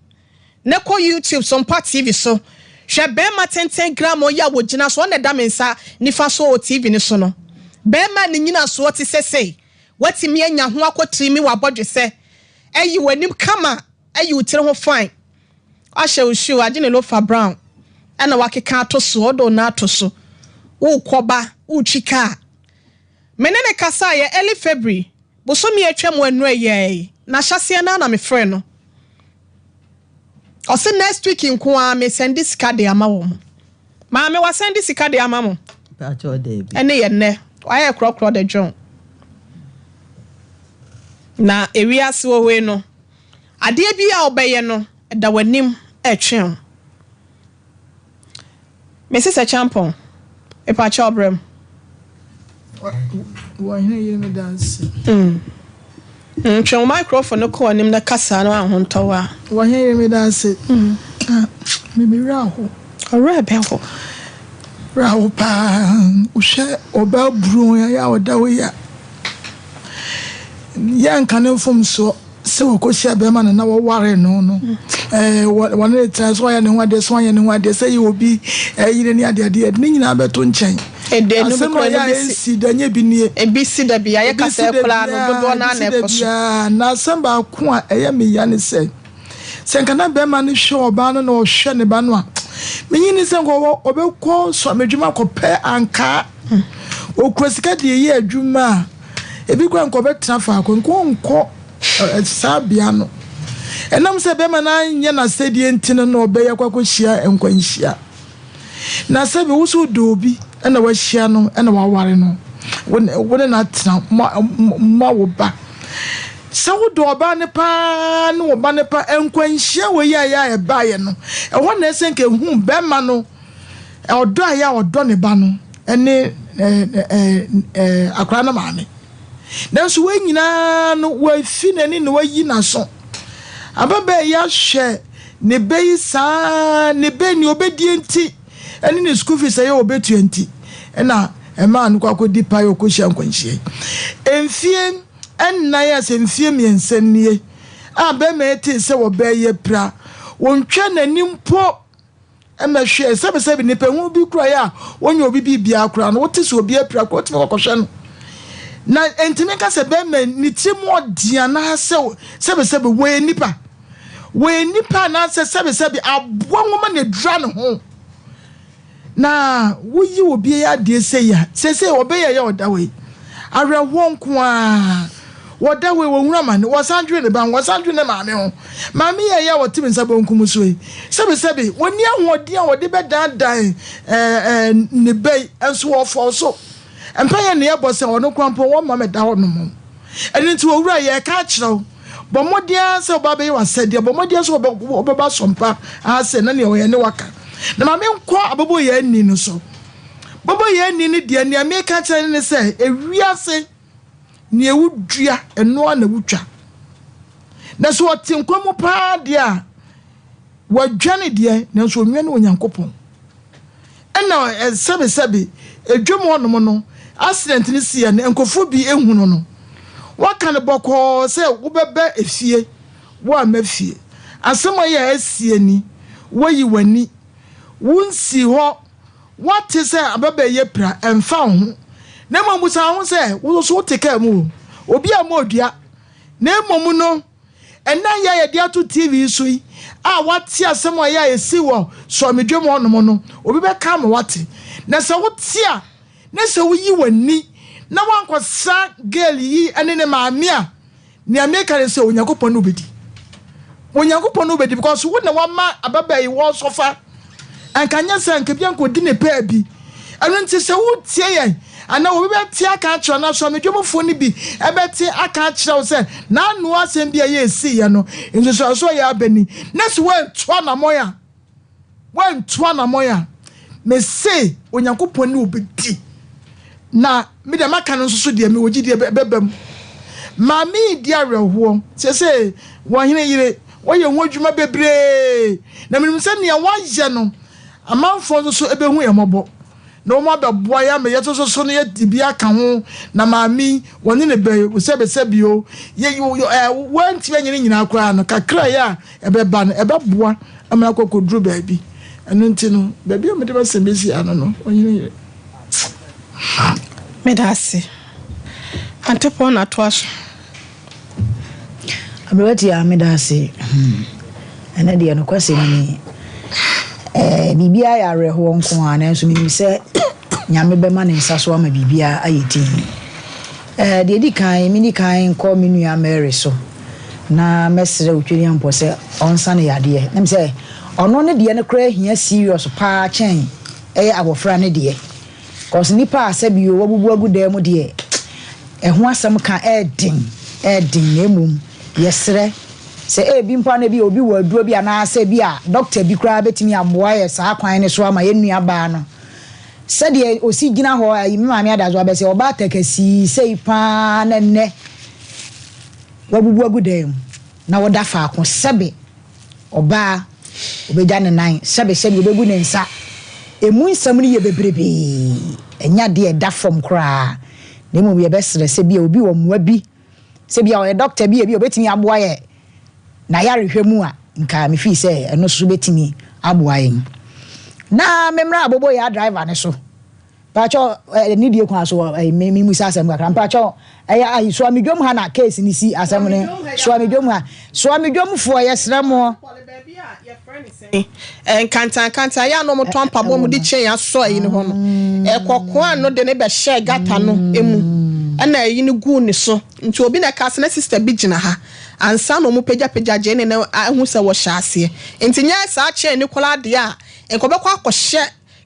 A: ne ko YouTube Sompa TV so hwe bema 10 gram ya wogina so na da mensa nifa so o TV ni so no bema ni nyina so ti sese watimi anya ho akotrimi wabodwe se ayi wanim kama ayi utire ho fine ahye ushu agene lofa brown ana wakeka atoso odo na atoso wo koba wo chika menene kasa ye early February bosomi atwam anu aye na hyase na me frɛ no ose next week nko a me send this card ama wo ma me wa send this card ama mo
D: pa cho de bi
A: ene ye ne aye krokro de John na ewiase wo we no ade bi a obeye no da wanim etwen Mrs. Champon e pa cho brem
B: wa hina yire me dance
A: twɛn microphone ko anim na kasa no ahontowa
B: wa hina yire me dance me be raho
A: ora be ho
B: raho pa uhwe oba buru ya oda we ya nkan fom so se wo ko hia be ma na wo ware no one the times why ne ho ade so anya ne ho ade say obi yire ni ade ni nyina beto nchen
A: ede no ko
B: ya si danye bi nie
A: ebi si da bia ye kasa ekula no dodo na na ekoso
B: na samba ko a eye me ya ne se nkana be ma ne hwe oba no na o hwe ne ba no a menyini se ngo obekọ so medwuma ko pe anka okrosika de ye adwuma ebi kwa nko betena fa ko nko sabia no enam se be ma na nye na sedie ntine no obeye kwakohia enkwanhia na se be wusu dobi na wahia no na waware no wone na tena ma wo ba se wo do oba ne pa no wo ba ne pa enkwanhia wo ya e ba ye no e ho na ese nke hu be ma no odo aya odo ne ba no ene akra na maame nanso we nyina no wa fi nani no wayi na so ababa ya hwe ne beyi sa ne be ni obedi enti eni ne school fees ya obetu enti na ema anu kwakodi pa yo kohia nkwanhie emfie enna ya se mfie miensanie abema eti se wo be ye pra wontwa nani mpo emahwe sebe ne pehu bi kura ya wonya obi bibia kura no wote se obi apra ko wote kokohwe no na entime ka se be me ni timu odia na sebe we nipa na sebe aboa ngoma ne dra ne ho na wuyi obi ya de se ya se obi ya oda we awe wonko a woda we wonwura ma ne wasandwe ne ban wasandwe ne maame ho maame ya wotimi nsabo nkum so yi sebe woni ahode a wode be dan ne bei enso wo fo so empire ne yebo se ono kwampo wo ma me da ho no mo eni nti owura ye ka kiro bo modia se oba be wasede bo modia se oba sompa ase na ne ye ne waka na ma me nko abobo ye ni no so bobo ye ni ne de ne me ka kire ne se ewiase ne ewudua eno na wutwa na so otinkomu pa de a wadwane de na so onwe ne onyankopon ɛna sɛbi edwom hɔ no accident ni si ne nkofo bi ehunu no waka ne bɔkɔ sɛ wobɛbɛ efie wo amafie asɛm yɛ asie ni woyi wani wonsi hɔ wate sɛ ababa yɛ pra ɛmfa ho na mmom sa ho sɛ wo so wote ka mu obi a mo odua na mmom no ɛna yɛ de ato TV so yi a wate asɛm yɛ esi wɔ so amedwom hɔ no obi bɛka ma wate na sɛ wote a na sɛ woyi wani na wankɔsa girl yi ene ne maame a ne ameka ne sɛ onyankopɔn no obedi because wo na wama ababa yi wo sofa ankanya sɛ nkabia nkodi ne pa bi ɛno nti sɛ wotie yɛn ana wo bɛte aka akyerɛ na so amedwomfo ne bi ɛbɛte aka akyerɛ wo sɛ na anu asɛm bi a yɛ esi yɛ no nso so yɛ abani na so wantoa na moya me say onyankopɔn ne obedi na me de maka no so de me wogi de bebam ma me di awerɛhoɔ sɛ wɔhene yire wɔyɛ ho adwuma bebree na menim sɛ nea wɔayɛ no amanfo so ebehu yɛmɔbɔ na wɔn abɛboa ya me yɛto so no yɛ dibi aka ho na maami wɔne ne bɛ sɛbɛsɛbio yɛ wɔnti nyine nyina akora no kakra ya ɛbɛba no ɛbɛboa amana kokoduru baabi ɛno nti no baabi a mede bɛsɛ bɛsi ano no wɔnyine
A: medase antepo na toaso
H: abewati ya medase ene de no kwase ni bibia ya reho nko a na nso mi se nyame bema ne nsa so ama bibia ayeti de di kan mi ni kan ko mi nua Mary so na mesre otweri ampo se onsa ne yade na mi se ono ne de ne kra hia serious pa chen abofra ne de cause nipa asabio wabubu agudam de ho asem ka edin emum yesre se bi mpa na bi obi waduro bi ana ase bi a doctor bi kra betimi aboa ye saa kwan ne so ama ye nua ba no se de osi gina ho ayi maami adazo abese oba takasi sei pa na ne wabubu agudam na woda fa ko sebe oba obeja ne nan sebe obegu ne nsa emu nsam ne ye bebrebe enya de da fom kra na emu ye besre se bia obi wo moa bi se bia o doctor bi obetimi aboa ye na yare hwemu a nka me fi se eno so betimi aboa ye na memra abobo ya driver ne so pacho ni die kwa so me musa asem kakra pacho ayi so amedwom ha na case ni si asem ne so amedwom ha so amedwom fo yesremo kanta ya no moto ampabo mu di chen ya so ayi ne ho no ekoko no de ne be share gata no emu ana ayi ne gu ne so nti obi na kase na sister bi gina ha ansa no mu pagya je ne na hu se wo hyase nti nya sa chen ni kola de a enkobekwa akɔhye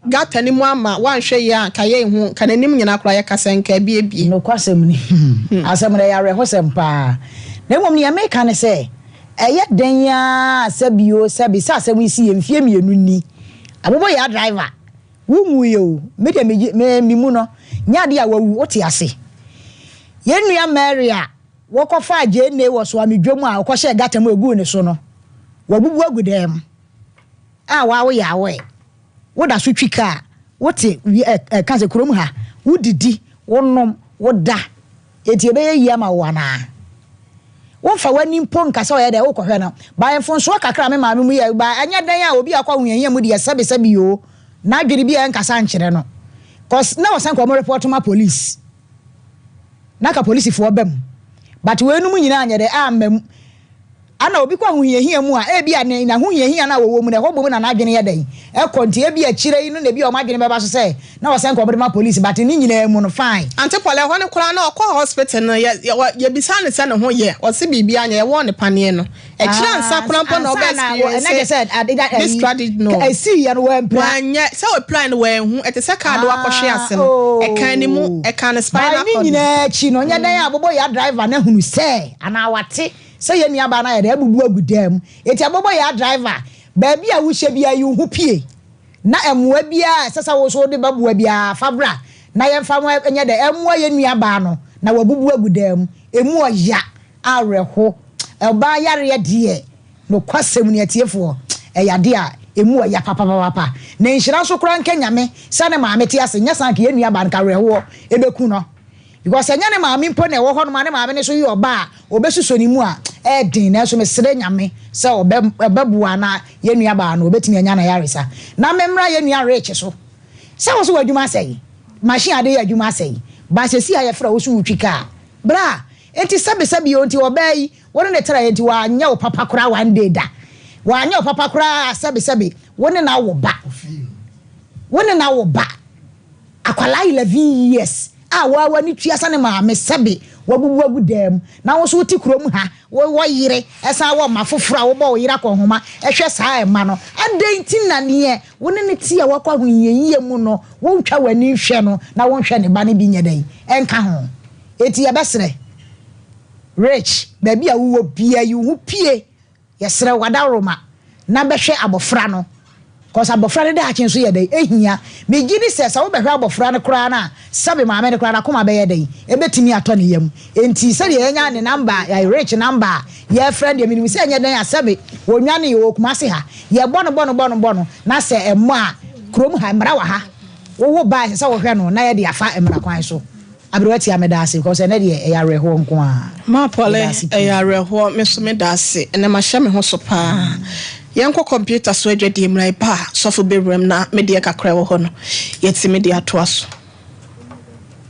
H: gata ni mu ama wanhwe ya ka ye hu kananim nyina kora ye kasa nka bie no kwasem ni asem na ya reho sempa na mom ni America ne se eye den ya sabio sabi sa asem isi ye mfie mienu ni abobo ya driver wumu ye o me de me mu no nya de a wawu oti ase ye nua Maria wo kofa je ne wo so amedwom a wo hye gata mu egu ne so no wabubu agudem a wawo ya we woda so twika wote kanse krom ha wodidi wonom woda eti ebe ye ama wana wonfa wani mpo nkasa o ye de wo kohwe na ba enfo so kakra me maame mu ye ba anya dan a obi akwa hunyanya mu de sabe yo na adwiri bi e nkasa nkyere no cause na wasan ko mo report ma police na ka police fo bam but we nu mu nyina anya de amam ana obi kwa hunyehia mu a ebi ane na hunyehia na wo mu na ho bomu na adwene ye dan e konti ebi a kire yi no na ebi o ma adwene beba so say na wasan ko ma police but ni nyina mu no fine
A: ante pole ho ne kura na okọ hospital no ye bisa ne se ne ho ye o se bibia anya ye wo ne pane no e kire ansa kura mpo na obes
H: and I said
A: this strategy no
H: I see ya no we plan
A: se we plan we hu e te se card wa kohwe ase no e kan ni mu e kan spinal cord
H: ni nyina chi no nya dan abobo ya driver na hunu se ana wate say ye nua ba na ye de abubu agudam eti abobo ya driver baabi a wo hye bia yi hu pie na emwa bia sesa wo so de babu bia fabra na ye mfa mo enya de emwa ye nua ba no na wabubu agudam emu oya areho eba yare de no kwasem ne atiefo eyade a
I: emu ya papa na nhira so kura nka nyame sane maame te ase nya san ka yenu aba nka reho ebeku no because enya ne maame mpo na ewo ho no ma ne maame ne so yi oba obesuso ni mu a din na so mesere nyame se obebu na yenu aba na obetimi anya na yaresa na memra yenu ya reche so se wo so wadwuma sei machine ade ya adwuma sei ba se si aye fra wo so wutwika bra enti sabe onti obai wona ne tara enti wa anya o papa kura one day da wa anya o papa kura sabe wona na wo ba akwala 11 years wa ni tuasa ne maame sabe wabubu dem na wo so ti kurom ha wo yire esa wo mafofora wo ba wo yira ko homa ehwe saa ema no adenti na ne wona ne ti a wakwa hunyiye mu no wo ntwa wani hwe no na wo hwe ne ba ne bi nyedai enka ho eti ya besre rich baby a wo bia yu hu pie yesre wadaroma na behwe abofra no cause abofra ne da achen so yedai ehia me gini se sa wo behwe abofra ne kura na sabe maame ne kura na koma be yedai ebetimi ato ne yam enti se de enya ne number ya rich number ya friend ya minimi se enya dan asabe wonwane yo kumase ha ye bono na se emo a krom ha mra wa ha wo ba se wo hwe no na ye de afa emra kwan so abirwati amedase cause ene de ya reho nko a
H: ma pole ya reho me so medase ene ma hye me ho so pa yanko computer so adwade emrai ba sofo bewrem na media kakra wo ho no yeti media to aso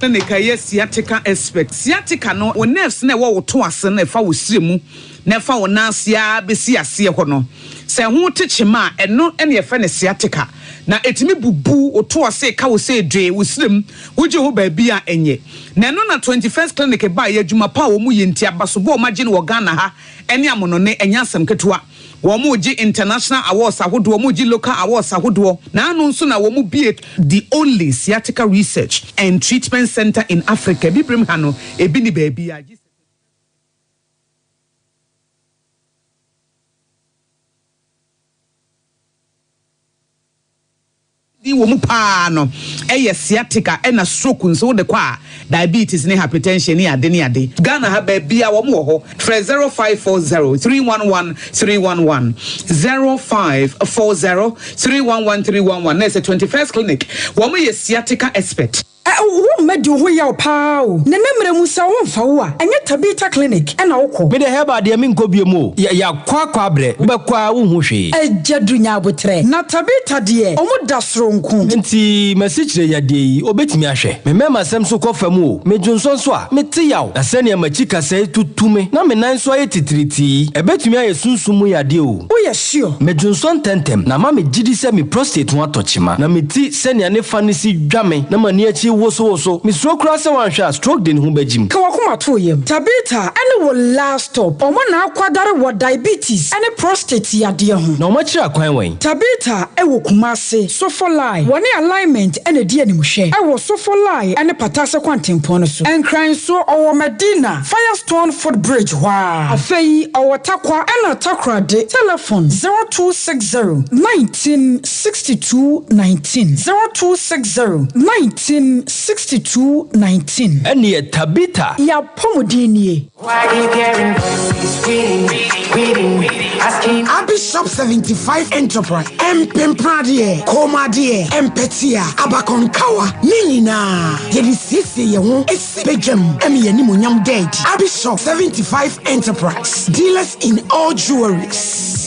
J: ne ka sciatica expert sciatica no o nerves na wo to ase na fa wo siremu na fa wo nansia besi ase ho no se ho techema eno ene ye fa ne sciatica na etimi bubu o to ase ka wo se dwe wo sirem wo je ho ba bia enye na no na 21st clinic ba ya adwuma pa wo mu yenti abaso bo ma gine wo Ghana ha ene amono ne enya asem ketewa womuji international awards ahodo womuji local awards ahodo na anu nso na womu be the only sciatica research and treatment center in Africa bibrim hano ebi ni baby ya di womu pa no sciatica na stroke nso de kwa diabetes ne hypertension ne ade Ghana ha ba bia wo mo ho 0540311311 0540311311 na 21st clinic wo mo sciatica expert
B: wo medi ho ya pa o ne nemre mu sa wo mfa wo a enye tabita clinic na wo ko
K: me de heba de mi nko biemu ya kwa abre wo be kwa wo hu hwe
B: ejadu nya abotre na tabita de o mu da soro nko
K: nti masichire ya de obetimi ahwe me mema sem so ko fam o me dwonso so a me te yaw na se ne machika sai tutume na me nan so aye titriti ebetimi aye sunsumu ya de o
B: wo ye sure
K: me dwonso tentem na ma me gidi se me prostate ho atochima na me ti se ne ne fa ne si dwame na mani achi woso mi stroke cross one shot stroke den hu bajim
B: ka wakoma to yem tabita ene wo last stop o mo na akwadare wo diabetes ene prostate yade ho
K: na o ma kira kwan wen
B: tabita e wo kumase sofolai woni alignment ene die ni muhwe e wo sofolai ene patase kwantempo no so enkran so o Medina Firestone Footbridge wa afei o takwa ena takrade telephone 0260 1962 19 0260 1962-19.
K: Eni tabita.
B: Ya pomodini.
L: Why you caring voices reading
M: Bishop 75 Enterprise Empempradie Komadie Empetia Abakonkawa Nina Yedi sisi ye won esipejam emi yani monyam dead Bishop 75 Enterprise dealers in all jewelries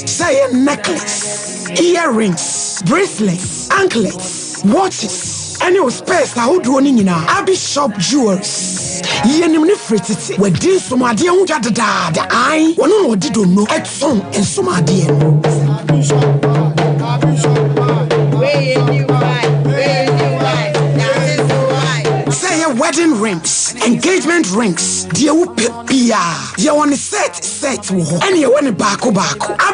M: say necklace earrings bracelets anklets watches any space na hodo ni nyina Bishop Jewels yenim ne fretiti wadi somade ho jadada ai wono no dido no etson ensomade no say wedding rings engagement rings dia wo pepia ye won set wo ho ene ye won baako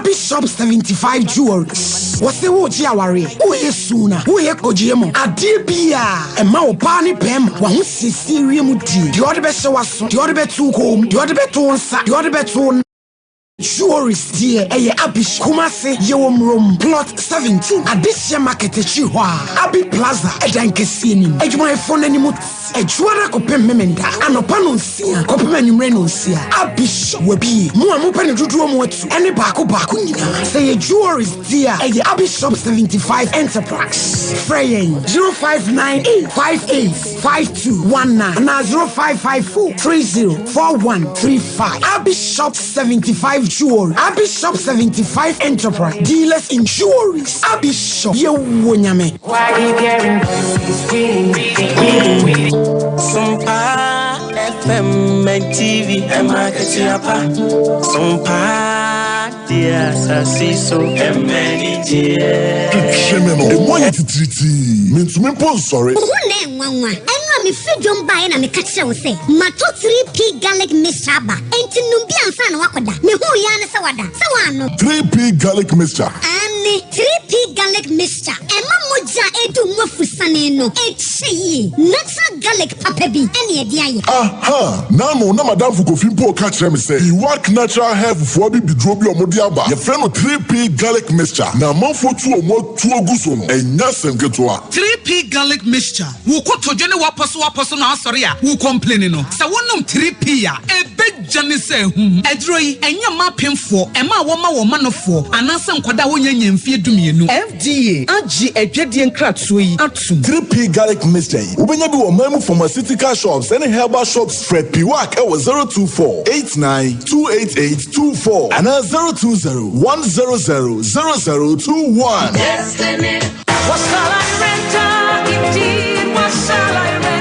M: Bishop 75 Jewels wose wo ji aware wo yesu na wo ye kojiemo ade bia e ma wo pa ni pem wa ho sisi wie mu di de ode be se waso de ode be tu kom de ode be tu nsa de ode be tu Jewelries dear, Abish Kumase, Yewom Room, Plot 17, Adisia Market, Chihuahua, Abi Plaza, Edankesini, Edjuma phone anymore, Edjuara Copem Memenda, and Opanuncia, Copem Renuncia, Abish Webi, Muamupan Juduamotu, and Bakunia. Say a jewelries dear, Abish Shop 75 Enterprise, Fraying 0598 585219 and 0554 304135. Abish Shop 75 Jewelry, Abish Shop 75 Enterprise, dealers in jewelries. Abish Shop, you wonyame.
L: Why you getting Sompa FM and TV and market yapa. Sompa dear Sassiso and many dear.
N: Shemeno, why you treaty? Means to me, sorry.
O: Me free jump by and me catch you say. Mato 3P garlic mixture ba. Enti numbi ansa na wakoda. Me hu ya ne sawada. Sawano.
N: 3P garlic mixture.
O: Ani 3P garlic mixture. Ema moja edu mwafusane no. Echi. Natural garlic papa bi. Eni edi aye.
N: Aha. Nano na madam Fukofimpo catch me say. He work natural hair for bi bidrobi omodi aba. Ye friend no 3P garlic mixture. Na manfo tu omo tu oguso no. Enya semketoa.
J: 3P garlic mixture. Wo kotoje ne waposo na sorry a wo complaining no. Sa wonum 3P a ebejane se hu. Edro yi enya mapemfo, ema wo ma no fo. Anasa nkwada wo nyanya mfie dumienu. FDA agi edwedie nkratso yi atum.
N: 3P garlic mixture. Ubenya bi wo mamu pharmaceutical shops and herbal shops Fred P Work e wo 02489288824 and 02010000021.
L: Destiny. What shall I render? Indeed, what shall I render?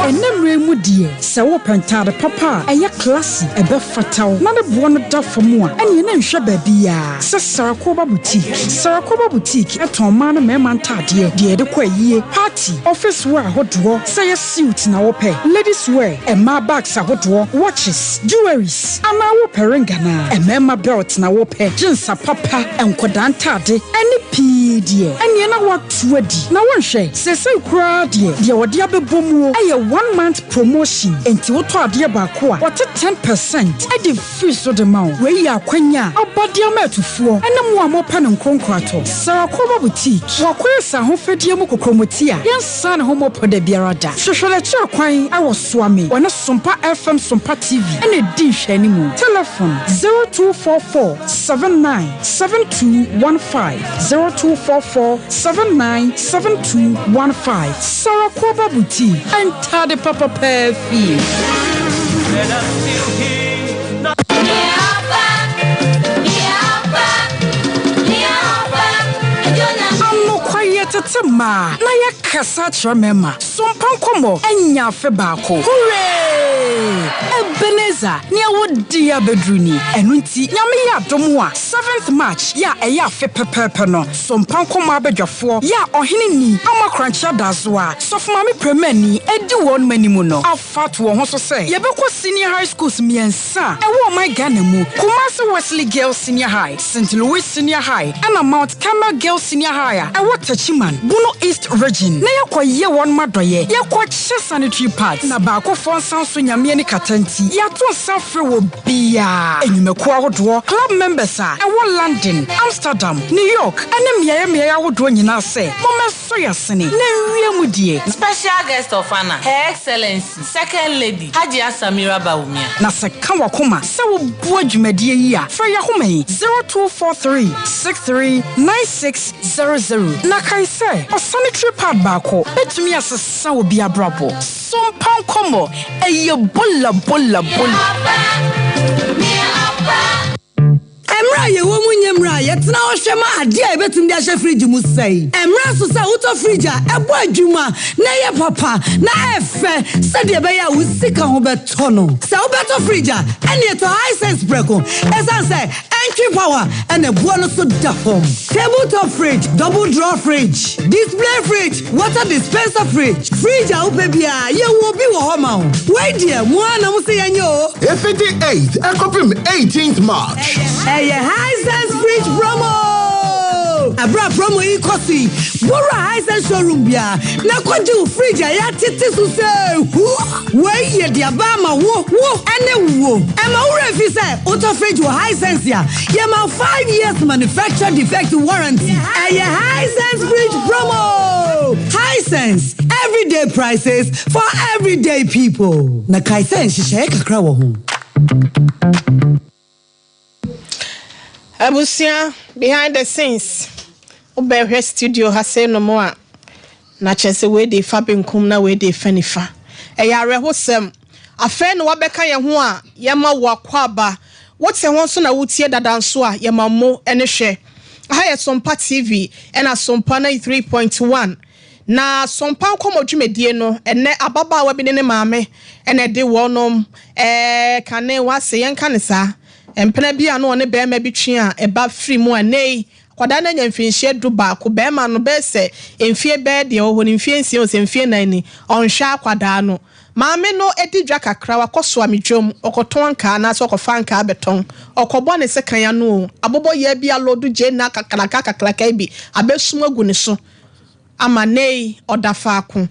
B: Enemre mu die se wo pentade papa eye classy ebe fataw na ne bo no da famu a ene na nhwe ba bia se Sarakoba boutique eton ma na mema ntade de de kwa yie party office wear hodo say a suit na wo pe ladies wear e ma bags ahodo watches jewelries ana wo perenga na e mema belt na wo pe jeans papa enkoda ntade ene pii die ene na watu adi na wonhwe se kura de wode abebomu eye 1 month promotion enti woto ade ba ko a wote 10% ade free so de ma we ya kwanya obadia matufuo ene mo amopa ne nkonkrato Sarakoba boutique wakwesa ho fedie mu kokromoti a yensa ne ho mopo da biarada hwehwele chi akwan awo soame wona Sompa FM Sompa TV ene di hwani mu telephone 0244797215 0244797215 Sarakoba boutique enter the papa perfume. Ma na ya kasa chemema Sompa Nkomo enya fe baako hooray Ebenezer ni awodi ya bedruni enunti nyame ya domo a 7th March ya eya fe pepepe no Sompa Nkomo abedwafo ya ohene ni amakrancha dazo a sofuma me premani edi won manimu no afat wo ho so say ye beko senior high schools miensa ewo my Ghana mu Kumasi Wesley Girls Senior High St. Louis Senior High and Mount Carmel Girls Senior High ewo Tachiman Bono East Region na yakwaye won madoye yakwa che sanitary pads na baako fon sanso nyame ni katanti yato safre wo bia enyumeku ahodo club members a ewo London Amsterdam New York ene miaye ahodo nyina se momeso yasene na wiemu die
P: special guest of honor Her Excellency Second Lady Haji Samira Bawumia
B: na se kan wakoma se wo bu adwumadie yi a fra yahomai 0243639600 na kai se sanitary pad baako betumi asesa obi abrabo Sompa Nkomo eye bolla
Q: Emra ye wo munyemra ye tena wo hwema ade a betum dia hwe fridge mu sei emra so sa wuto fridge a ebo adwuma na ye papa na efe se de be ya usika ho beto no se wo beto fridge a ene to high sense breko esan say entry power and ebo no so da form tabletop fridge double drawer fridge display fridge water dispenser fridge a wo pe bia ye wo bi wo ho ma wo we dia mo ana mo se yenye o
C: 58 and confirm 18th March
Q: High sense fridge promo. Abra promo yi kosi. Bora Hisense showroom bia. Na kwaji fridge ya titi so say. Wei ye dia ba ma wo ene wo. E ma wure fi say auto fridge wo Hisense ya. Ye ma 5 years manufacturer defect warranty. E ye Hisense fridge promo. Hisense everyday prices for everyday people. Na Hisense shisha kakra wo ho.
H: Abusia behind the scenes. Ube studio ha say no more. Na chese we dey fa benkum na we dey fanifa. E ya rehosem. Afa no wabeka ye ho a ye ma wo akwaba. Wote ho so na wotie dadanso a ye ma mo ene hwe. Ha ye Sompa TV and a Sompa 3.1. Na Sompa Nkomo dwumedie no ene ababa wa bi ne maame ene de wonom kane wase yenka ne sa empena bia no ne be ma bi twe a eba free mu anei kwada na nyamfinhie du ba ko be ma no be se emfie be de ho ne mfie nsie o se mfie nan ni onhwa kwada no maame no edi dwa kakra wa koso amidwom okoton nka na so okofa nka beton okobo ne sekan ya no abobo ye bia lodu je na kakraka bi abesum agu ne so amanei odafaako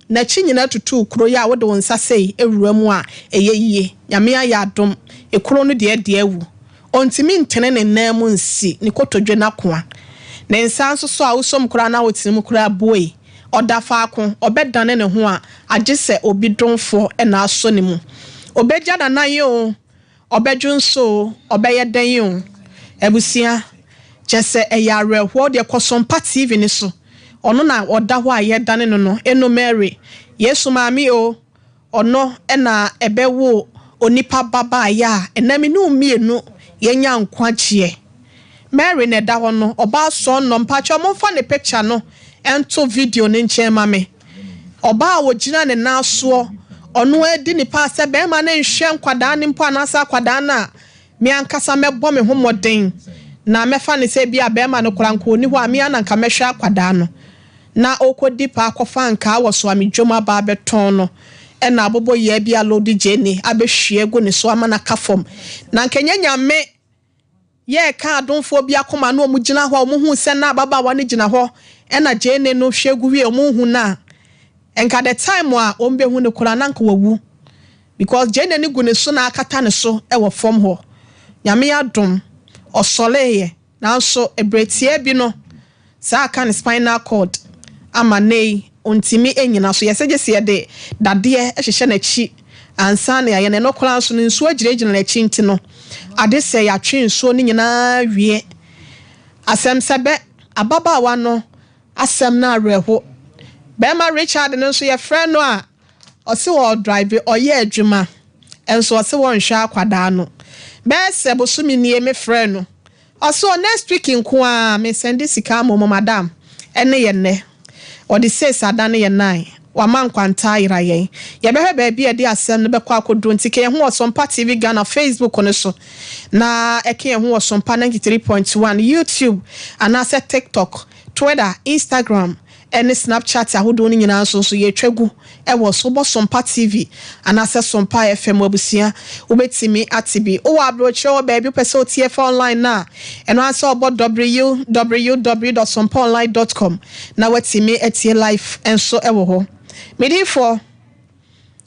H: na chi nyina tutu kuro ya wode wonsa sei ewura mu a eyeyie nyame ya adom ekuro no de awu ontimi ntene ne namu nsi ne kotodwe nakoa ne nsanso so a wosom kura na wotinim kura boy odafaako obedane ne ho a agese obi donfo na aso ne mu obeja da nan yo obedwunso obeye dan yo ebusia chese eyare ho de Sompa TV ni so ono na oda ho aye dane no eno Mary Yesu maami o ono na ebewo onipa baba ya enami no mienu yenya nkwagie Mary ne da ho no oba so no mpacho mo fa ne picture no ento video ne nche mame oba wo gina ne na so ono edi ni pa se be ma ne nhwe nkwada ne mpo anasa kwada na mi ankasa mebo me homoden na mefa ne se bia be ma no kranko ni ho a mi ananka mehwe akwada no na okodi pa akofa nka wo so amidwoma ba beton no na abobo ye bia lodi jeni abehwie gu ne so amana kafom na nkenya nyame ye ka adonfo bia koma no mu gina ho mu hu se na baba wa ne gina ho na jeni no hwegu wie mu hu na enka the time a ombe hu ne kura na nka wawu because jeni ne gu ne so na akata ne so wo fom ho nyame adom osoleye na so ebretie bi no sa ka ne spinal cord amanei ontimi enyina so yesegese de dade ehhehye na chi ansa na ye ne no kora so nsu agiregyina na chi nti no ade se ya twe nsu ni nyina wie asem sebe ababa wa no asem na areho Bema Richard no so ye friend no a ose wo drive oye adwuma enso ose wo nhwa akwada no be se bosumi nie me friend no ose next week nko a me send sika mo madam ene ye ne odi say sadane ye nine wa man kwanta ira yen ye behwe ba bia de asem no bekwa akodo ntike ye ho Sompa TV Ghana Facebook no so na eke ye ho Sompa 93.1 YouTube anase TikTok Twitter Instagram and Snapchat ahodo ni nyina so ye twegu e wo so bo Sompa TV anase Sompa FM abusia ubetimi atibi o wa broche o ba bi pese o TF online na eno anse obo www.sompaonline.com na wetimi etie live enso e wo ho medi for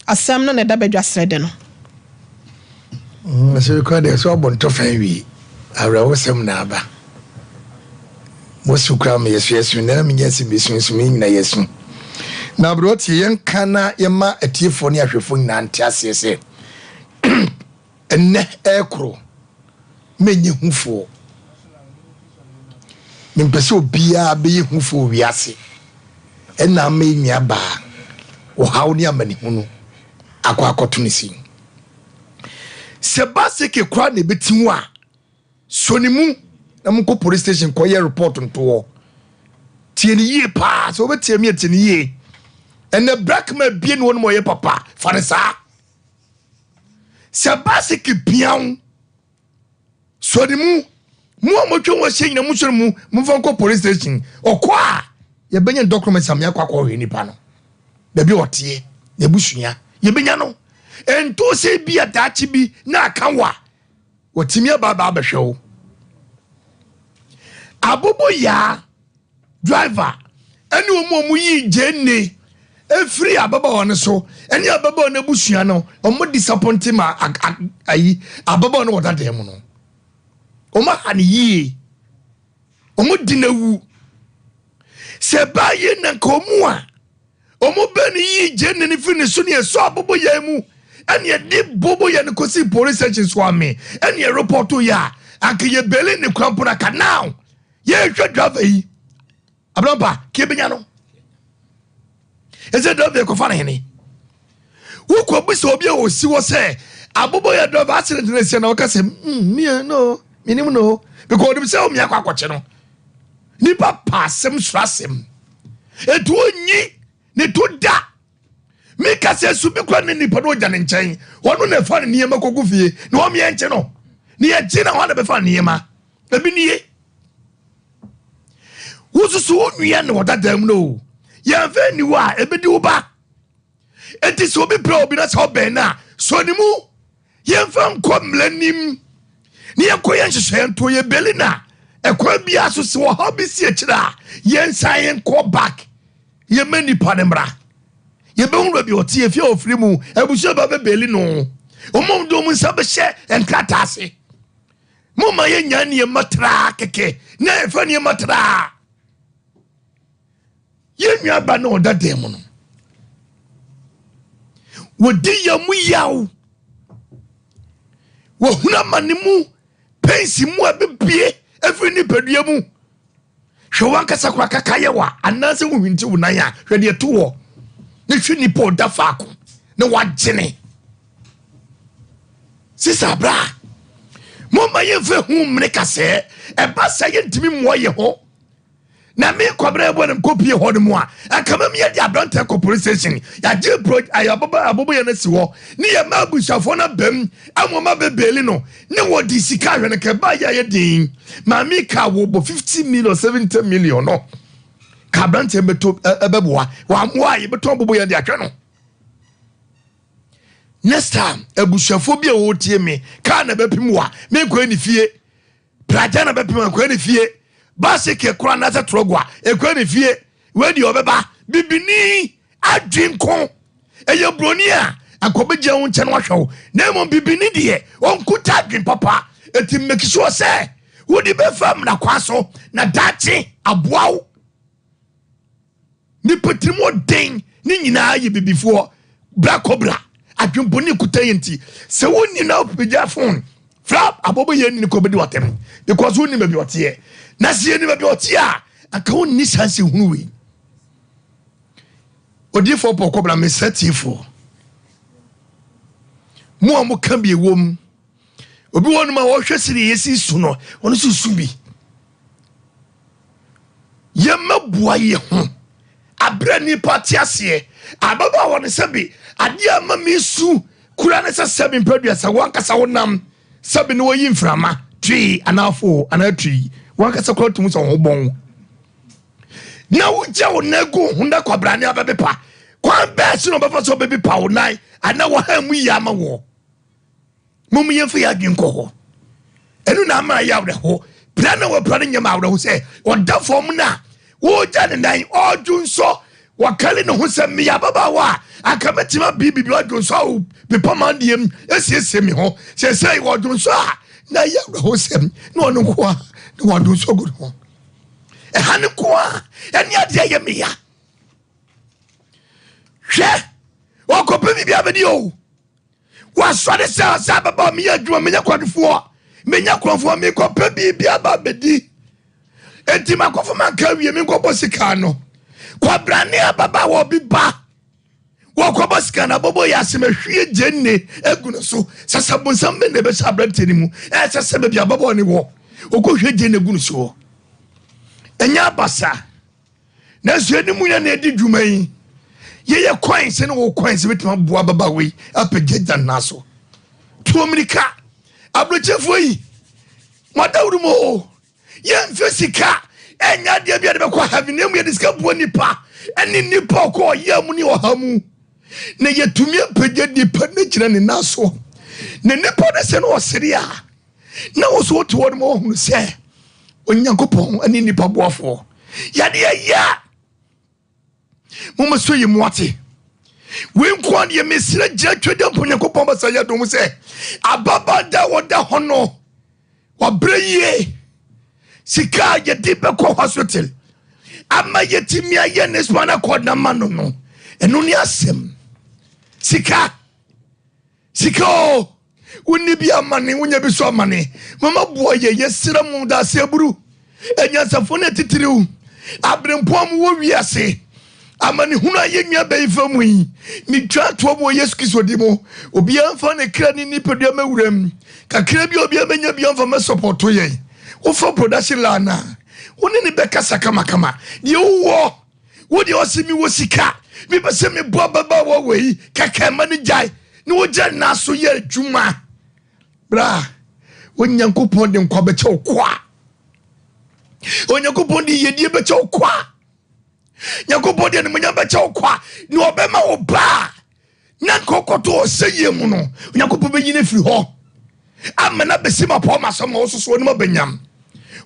H: asem no ne da badwa srede no
C: so ko de so bonto fan wi awra wosem na aba mosu kwa me yesu na me nyesi besu me na yesu na broti yen kana yema atiefo ne ahwefo na nte asese enne ekro menye hufo mempese obia be hufo wiase enna me nua ba wo hawo ne amani hunu akwakotunisi sebasike kwa ne betinwa a sonimu na mko police station ko ye report nto tieni ye pa so betie mi tieni ye ene blackmail bie no mo ye papa farisa sebasike bian sonimu mu amotwe wo hye nyina mu soro mu mfa ko police station okwa ye benya documents am yakwa ko hwe nipa no bebi otie ye busua ye benya no ento se bia dachi bi na kanwa otimi aba behwewo abobo ya driver ene omo yi jenne efiri ababa won so ene ababa won abusua no omo disappoint ma ayi ababa won wada dem no omo han yi omo dinawu se baye na komu a omo bani yi jenne ni fini so ne so abobo ya mu ene di bobo ya ne kosi police station so ame ene report ya akaye bele ne kwampo na ka now ye hwe driver yi abrampa ke benya no eze driver ko fa na hene wo ko bi so obi o si wo se abobo ya driver accident na se na wo ka se me no minim no because dem se o me akwakoche no ni papa sem srasem etu onyi ne to da me ka se su bi kwa ne ni podo ja ne nchen wono na fa ne niema kokofie na o me enche no ni e ji na ho na be fa niema ebi niye wususu onua ne wodadam no ya ve ni wa ebedi wo ba enti so bi pra obi na so ben na so ni mu ye fam komlanim ni ekoye nhyehyɛ nto ye belina ekwa bi aso se wo ha bi si akira ye nsan ye ko back ye mani panemra ye be hu bi otie efie ofiri mu ebusu ba be beli no omom do mu nsa be hye enkrata ase mo ma ye nya ne matra keke na efa ne matra ye nwa ba no da dem no wodi ya mu yaw wo huna manimu pensi mu abebie every ni padua mu hwe kasa kwa kakaye wa anase wo hwinti wo nan a hwe de to wo ne hwe ni po da faako ne wagene sisa bra mo ma ye fe hu mne kase e ba sa ye ntimi mo ye ho na me kwabra ebo nem kopie ho de mo a akama me ye abrante ko police station ya je project abobo ye na si wo ni ye ma bushafo na bam amoma bebeli no ne wo di sika hwe ne ka ba ye din ma me ka wo bo 50 million 70 million no ka abrante beto ebeboa wa mo a ye beto abobo ye de atwe no next time abushafo bi a wo tie me ka na bepim wa me ko ni fie praja na bepim ko ni fie basike kura na se trogwa ekwa ne fie we di obeba bibini adwin ko eye broni a akobegye ho nche no hwew na mo bibini de onkuta adwin papa eti make sure say wo di be fam na kwaso na dachi aboawo ni petrimo den ni nyina ye bibifo bra cobra adwin boni kuta yenti se woni na opegya phone flap abobo ye ni ko bedi watem because woni mebi otie na sie ni mebi otie a aka woni sanse hunu we odifo pokobla me setifo mo amu kan bi ewom obi wonu ma wo hwesiri yesi su no wono su bi ye mabua ye ho abra ni patiase ababa woni sebi ade ama me su kura na sebi mpadu asa wankasa wonam sebi no yi mframa twi anafo anatwi wankasa kura tumu so hobon na wuja wonago hunda kwabra ne abebepa kwa besi no befa so bebepa wonai ana wo ha mu yi ama wo mum yemfa ya dwenko ho enu na ama ya wre ho bra na wo pra ne nyama wre ho se oda fom na wo ja ne dan odunso wakale no ho se me ya baba wa akametima bibi odunso pepa mandiem esiese me ho se sei odunso a na ya wre ho se no ono ko a no odunso go ho e han ko a eni ade ye me ya hwe wo ko pe bibi abedi o wasɔre sɛ ɔsɛ baba mi yɛ adwuma menya kwadefoɔ menya kurɔfoɔ mi kɔpɛ biribi aba bɛdi enti makɔfo manka wie mi nkɔbɔ sika no kwabrane ababa wɔ bi ba wɔkɔbɔ sika no abɔbɔ yɛ asɛm ahwie gye nne agu no so sasa bonsam bɛ na ɛbɛhyɛ aberante no mu ɛsɛ sɛ baabi ababɔ ne wɔ ɔkɔhwie gye nne agu no so ɛnyɛ abasa nanso ɛni mu yɛ na ɛdi dwuma yi ye coins no wo coins betima boa baba we apagya naso to america abrochefo yi madawru mo ye mfisika enya de bia de bekwa have nemu ye diska boa nipa eni nipa ko ye mu ni ohamu na ye tumi apagya nipa na kira ne naso ne nipa na se no osere a na wo so to wo mo hu se onyankopɔn ani nipa boafo yade ya mama so ye muate we nko ade mesira gya twede onyankopɔn basa ya dom se ababa da woda hono wabreye sika ye di beko hospital ama yetimi aye ne spana kodna mano no eno ni asem sika woni bi amane wonya bi so amane mama boa ye yesira mu da seburu enyansafo na titiriu abrempom wo wiase amane hunu aye nwa baifa mu yi mi twa to bo Yesu Kristo di mo obi amfa ne kra ni nipadua mawuram kakra bi obi amenya bi amfa me support ye wo for production lana woni ne beka sakamakama de wo de osimi wo sika mi pese me boa baba wo we kaka mani jai ni wo je na so ye adwuma bra onyankopon de nkwa beche okwa onyankopon de yedie beche okwa nyankopon de munya beche okwa ni obema oba na kokoto oseye mu no onyankopon be yine firi ho amana besima po masomo ososo ni mabenyam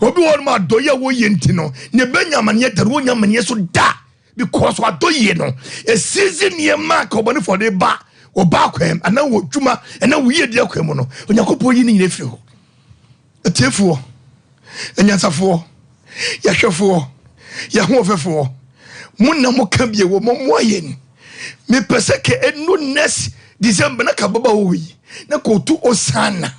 C: obi won ma doye wo yenti no ne benyam ne yetare wonya mane so da because what do you know a season ye mark obani for the ba oba kwem ana wo dwuma ana wo ye dia kwem no onyakopo yi ni nyefiri ho etefo enyansafo yahwefo yahofefo munna mo ka bie wo mo moyen me pese ke enu next December na ka baba wo yi na ko tu osana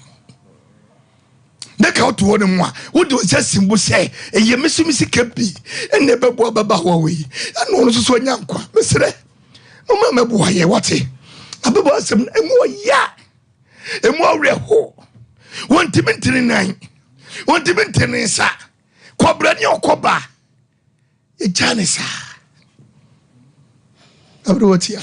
C: na ka otu woni mo a wo de se simbo se eye mesumisi kabi enne bebo baba wo we ana ono so nyankwa mesere mama mebo ye wate abebo asem emu ya emu awreho wonti mentini nan wonti mentini sa kobra ni okoba e jane sa abro watia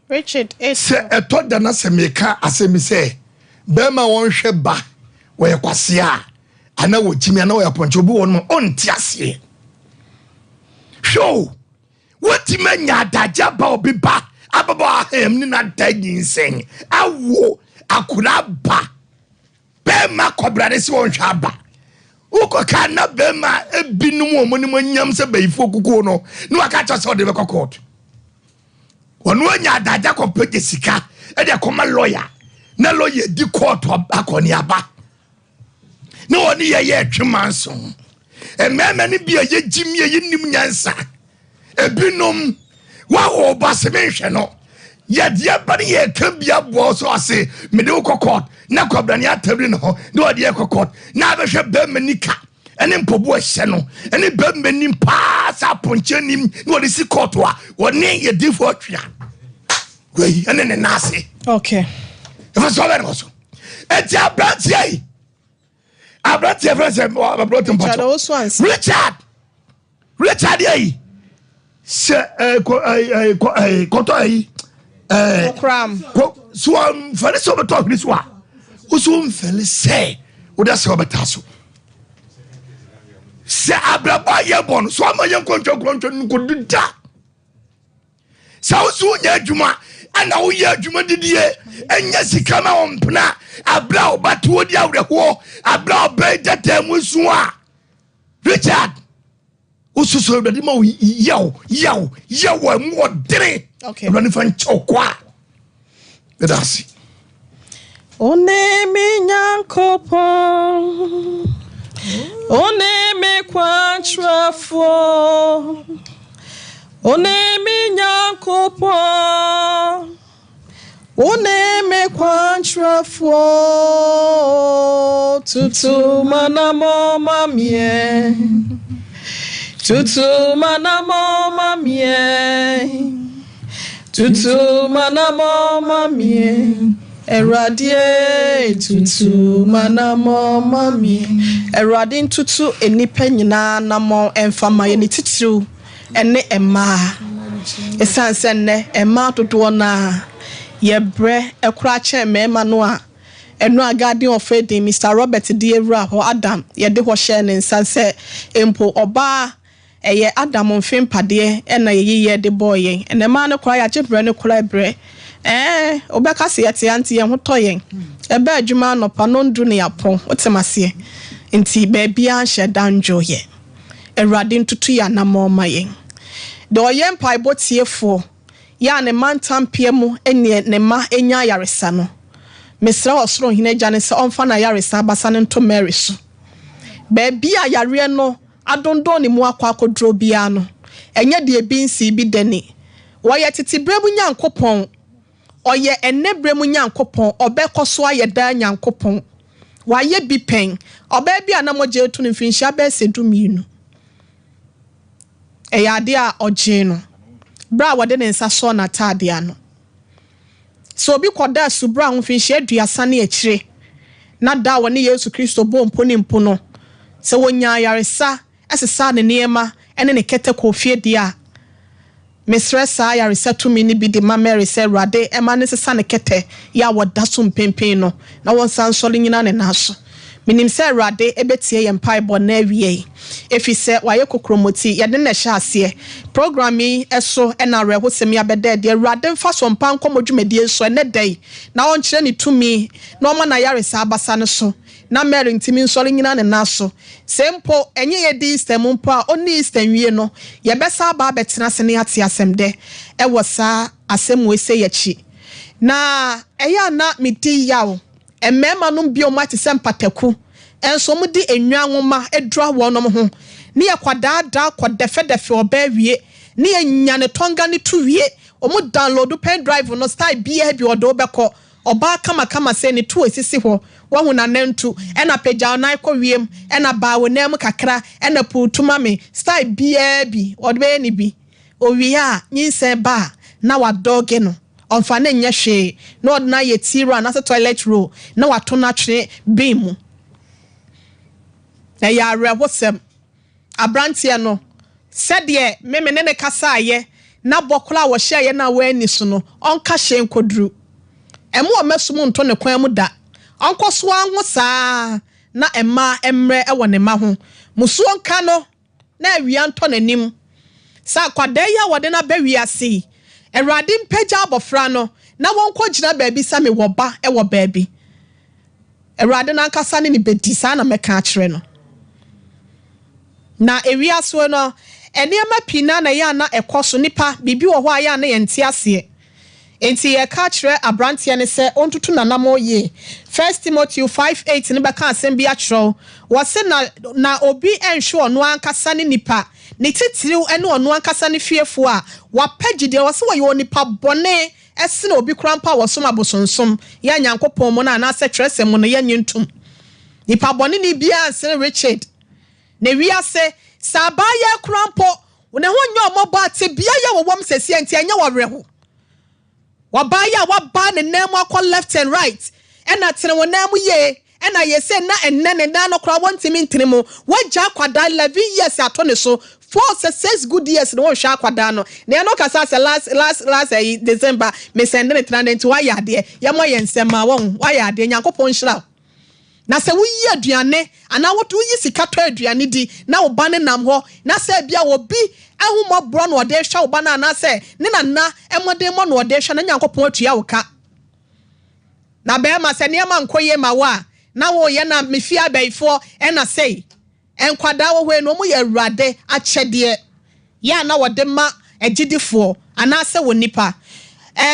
H: Richard,
C: se etoda na se meka asemi se bema won hwe ba we kwase a ana wo jimi ana wo yaponche obi won mo onti ase show what menya daja ba obi ba ababa hem ni na dagin sen awo akura ba bema kobra ne se won hwe aba uko kana bema ebinum omoni manyam se bayifo kuku no no aka cha se o de be court wonu anya daja ko pege sika e de koma lawyer na lawyer di court akoni aba na woni ye twemanso e mema ni bia ye jimie ye nim nyansa ebinom wa ho basemenhwe no ye dia bari ye kan bia bo so ase me de court na kobrani atabri no na odi e court na abehwe ba manika ene mpobo ehye no ene ba manim pa sa ponche nim na odi si court wa woni ye di for twia wey ene ne nase
H: okay
C: if so very much eti abratie friends abrotem pacho Richard ye se koto ai
H: kram
C: so am fele so beto ni so a so mfele se wo da se obetaso se abraba ye bon so am ye nkontwo nko duda sa so nya adwuma ana wo ye adwuma didie enya sika ma ompna abra obatu odi awreho abra obedete musu a Richard ususo de ma yaw mo dere
H: okay
C: run fan chokwa bedasi
H: one mi nyankopo one me kwantrafo one mi nyankopo one me kwantrafo tutu manamo mamie tutu manamo mamie tutu manamo mamie eradie tutu manamo mamie eradin tutu enipa nyina namo emfama ye ni titiru ene ema esanse ne ema dodo na ye bre ekura che mema no a eno agadi ofedi Mr. Robert Diewra ho Adam ye de ho share ne nsanse empo oba eye Adam mfempade ena ye de boy ene ma ne kura ya chebre ne kura bre obeka se yete anti ye hotoyen ebe adwuma no pa no ndu ne yapon otemase nti baabia nhye danjo ye Awurade ntutu ya na moma yen de oyem pai botiefo ya ne mantampie mu ene ne ma enya yaresa no mesra osoro hina gya se onfa na yaresa abasa ne nto Mary so baabia yare no adondo ne mu akwa akodro bia no enye de ebinsi bi deni woye titibremu nyankopon oye enebremu nyankopon obekoso aye da nyankopon waye bi pen oba bia na moje etu ne finhia be seduminu eyade a oje no bra wode ne nsa so na tade ano so obi koda subra ho finhia aduasa ne akire na da woni Yesu Kristo bo mpo ne mpo no se wonya yaresa esesa ne niema ene ne kete kofie dia Mistressa ya resetu mi ni bi de ma Mary se Awurade ema ne sesa ne kete ya woda so mpempen no na won san sole nyina ne naso minim se Awurade ebetie ye mpai bo na awie efi se waye kokromoti ye de na hye ase programming eso na rehosem ya bede de Awurade mfa so mpa nkomo dwumedie so ne dai na won kire ni tumi na oma na yaresa abasa ne so na Mary ntimi nsole nyina ne naso sempo enye ye di Easter mpo a oni Easter wie no ye besa ba betena se ne ate asem de e wo sa asem we se yachi na eya na medi yawo emema no bi o mate sem pataku enso mu di enwa nwoma edura wo no ho ne ye kwadaada kwadefe oba wie ne ye nya ne tonga ne tu wie o mu download pen drive no style bia bi odo beko oba kama se ne tu esisi ho wahu na nantu ena peja na iko wiem ena ba wonem kakra ena putuma me style bia bi odbe ni bi owia nyinse ba na wadoge no onfa na nya hwe na odna ye tira na toilet roll na wato na twe bimu na ya rewosem abrantie no sede meme ne kasa ye na bokola wo hye ye na wani so no onka hye nkodru emu o mesum nto ne kwan mu da onkoso anwo saa na emma emre ewo ne ma ho musuo nka no na awia nto nanim sa kwada ya wode na bawiase Awurade mpagya abofra no na wonko gina baabi sa me woba ewo baabi Awurade na nkasa ne bedi sa na meka akere no na ewiaso no enema pina na ya na ekoso nipa bibi wo ho aya na yente ase enti ye ka kire abrantie ne se ontutu nanamo ye 1 Timothy 5:8 ne beka asem bi akiro wo se na obi enhwe ono ankasa ne nipa ne titiriw ene ono ankasa ne fiefo a wapagide wo se wo ye onipa bone ese na obi krampa wo som abosonsom ya nyankopon mo na se tresem no ya nyintum nipa bone ni bia anse Richard ne wiase sabaya krampo ne ho nya omoba ate bia ya wo wom sesi enti anya wo reho wabaya waba ne nam akọ left and right ena tene wonam ye ena ye se na enne ne dan no kra wontimi ntene mu wagya kwada 11 years ato ne so 4 good years no hwa kwada no ne no kasa se last December me send ne tena nti wa yade ye mo ye nsema won wa yade nyankopon hira na se wuyi aduane ana wotu yi sika to aduane di na wo ba ne nam ho na se bia wo bi ahumọ bro no de hwa wo ba na se ne na emode mo no de hwa na nyankopon atua wo ka na be ma se ne ma nkoye ma wa na wo ye na mefia baifo e na sei enkwada wo hwe no mu ye Awurade akyede ya na wo de ma agidifo ana se wo nipa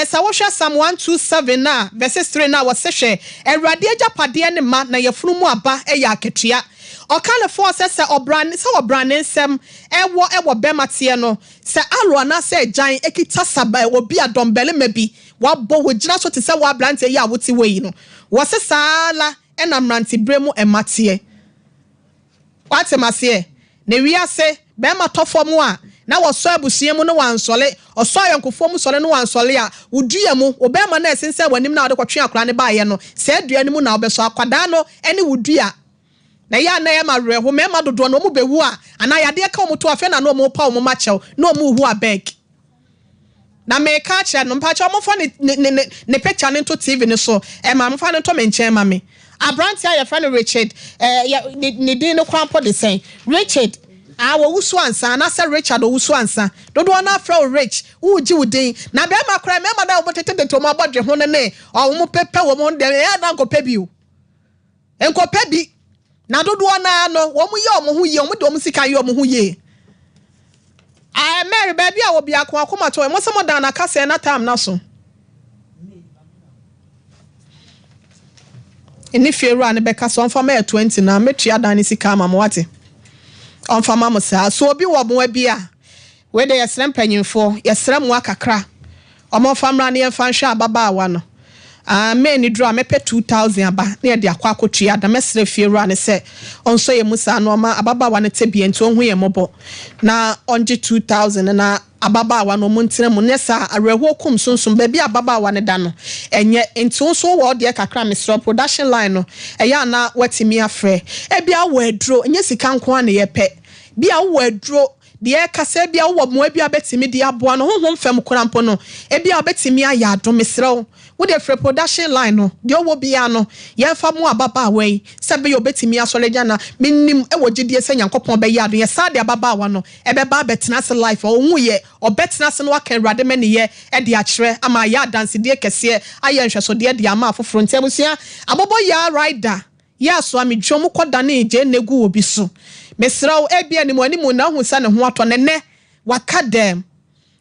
H: sa wo hwa Psalm 127 na verse 3 na wo se hwe Awurade agapade ne ma na yefunu mu aba ya aketua okale for se obrane nsem ewo bemate no se aro na se jan ekita saba obi adombele mabi wabo wogina so te se wa brante ya woti wei no wo se sala ena mranti bremu emate wate mase ne wiase bema tofo mu a na woso abusua mu no wansole oso ayonkofo mu sole no wansole a wudua mu obema na esense wanim na wode kwatwe akra ne baaye no se adua ne mu na obeso akwada no ene wudua na ya na ya mareho mema dodo no mu bewu a ana yade ka mu to afa na no mu pa mu machew no mu hu abeg na me ka che no mpa che mo fa ne picture ne to TV ne so ma mo fa ne to me nchen ma me abranti ya fa ne Richard ne din no krampo de sen Richard wo wusu ansa na say Richard wusu ansa dodo na afra rich wo ji wudin na be ma kra me ma da wo tete to ma bodwe ho ne o mo pepe wo mo de ya na nko pebi o enko pebi na dodo na no wo mo ye o mo hu ye o mo de o mo sika ye o mo hu ye Mary baby a wo bia ko akoma to mo se mo dan na kase na time na so eni feru an be ka so on fama 20 na metua dan ni sika ma mo wate on fama mo sa so obi wo mo bia we de yesrem panyimfo yesrem mu akakra o mo famra ne yemfa hwe ababa awa no me ni dro mepe 2000 aba na ye de akwa akotua da mesre feru an se on so ye musa no ma ababa awa ne tebie nto hu ye mobo na onje 2000 na ababa awa no muntere mu ne sa areho kum sunsun ba bi ababa awa ne da no enye nto so wo de kakra mesro production line no eya na watimi afre e bia wo adro enye sika nko an ye pe bia wo adro de kasa bia wo mo bia betimi de aboa no honhom fam korampo no e bia betimi aya adom mesro wo de free production line no de wo bia no ye fa mu ababa awai se be yo betimi asoleja na minnim e wo gidie se nyankopon be ya do ye sa de ababa awa no e be ba betena se life o hu ye o betena se no aka rade mani ye e de akere ama ya dance de kese aye nhweso de de ama afoforo ntiabusia abobo ya rider ya so ami dwom koda na eje negu obi so mesraw ebia ni mo ani mo na hu sa ne ho ato ne waka dem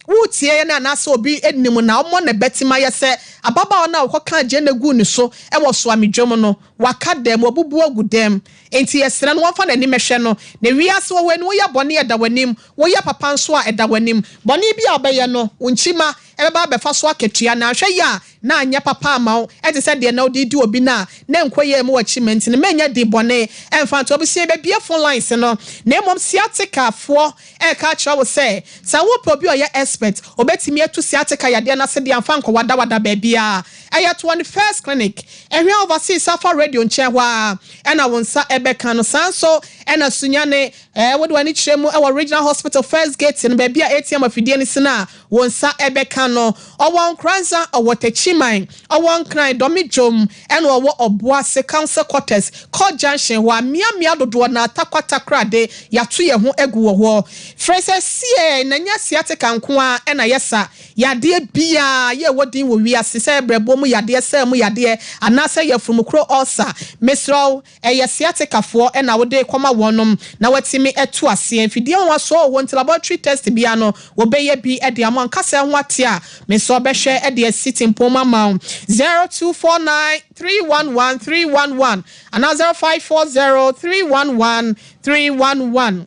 H: wutie na na so obi enim na omo na betima ye se ababa na okoka je negu ni so e wo so amidwom no waka dem obubu agu dem enti yesra no wonfa na ni mehwe no na wiase wo wani wo ya bone eda wanim wo ya papa nso a eda wanim bone bi abaye no unchima ebeba befa so aketua na hwe ya na anya papa amaw e te se de na odidi obi na nkoye mu achievement ne menya de bone emfa to obi se be bia phone lines no na emom siatica fo e ka tra wo se sa wo probi o ya expert obetimi atu siatica yade na se de amfa nko wada bia aya 21st clinic ehwe overseas safa radio nche hwa e na wonsa ebeka no sanso e na sunyane wo de wani chiremu e original hospital first gate no bia ATM afidie ni sina wonsa ebeka no owon kranza owotachiman owon kran domijom eno owo oboase council quarters call junction wa mia dodo na atakwata de yato ye ho egu wo frese sie na nya siate kanko a ena yesa yade bia ye wodin wo wiase se brebo mu yade se mu yade anase ye from kro ulcer mesro siate kafo ena wode koma wonom na watimi etu ase mfidie ho so wo laboratory test bia no wo beye bi e de amon kase ho ate a meso behwe e de sitting poma ma 0249311311 and 0540311311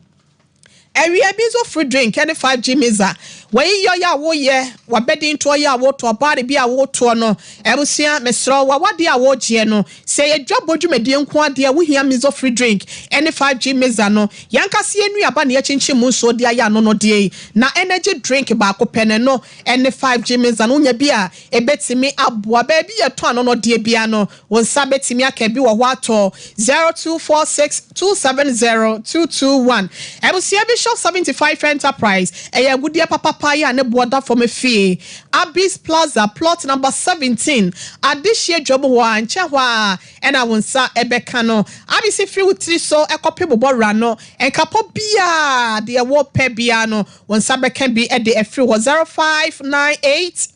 H: Area bizo free drink any 5G meza. Wei yo ya wo ye wa bedi nto ya wo to body bi a wo to no ebusia mesro wa wade a wo je no se ye dwabodwumedi nko ade a wo hia mizo free drink any 5G meza no yanka se enu aba na ye chinchi mu so de ya no de na energy drink ba ko pene no any 5G meza no nya bi a ebetimi aboa ba bi ye to no de bia no won sa betimi aka bi wo ho ato 0246270221 ebusia bi shop 75 enterprise eya gudie papa ya ne boda for me fee Abyss Plaza plot number 17 adishie job ho anche ho a ena wonsa ebeka no Abyss free wutri so ekope bobora no enkapo bia de wo pe bia no wonsa beka bi e de free 0598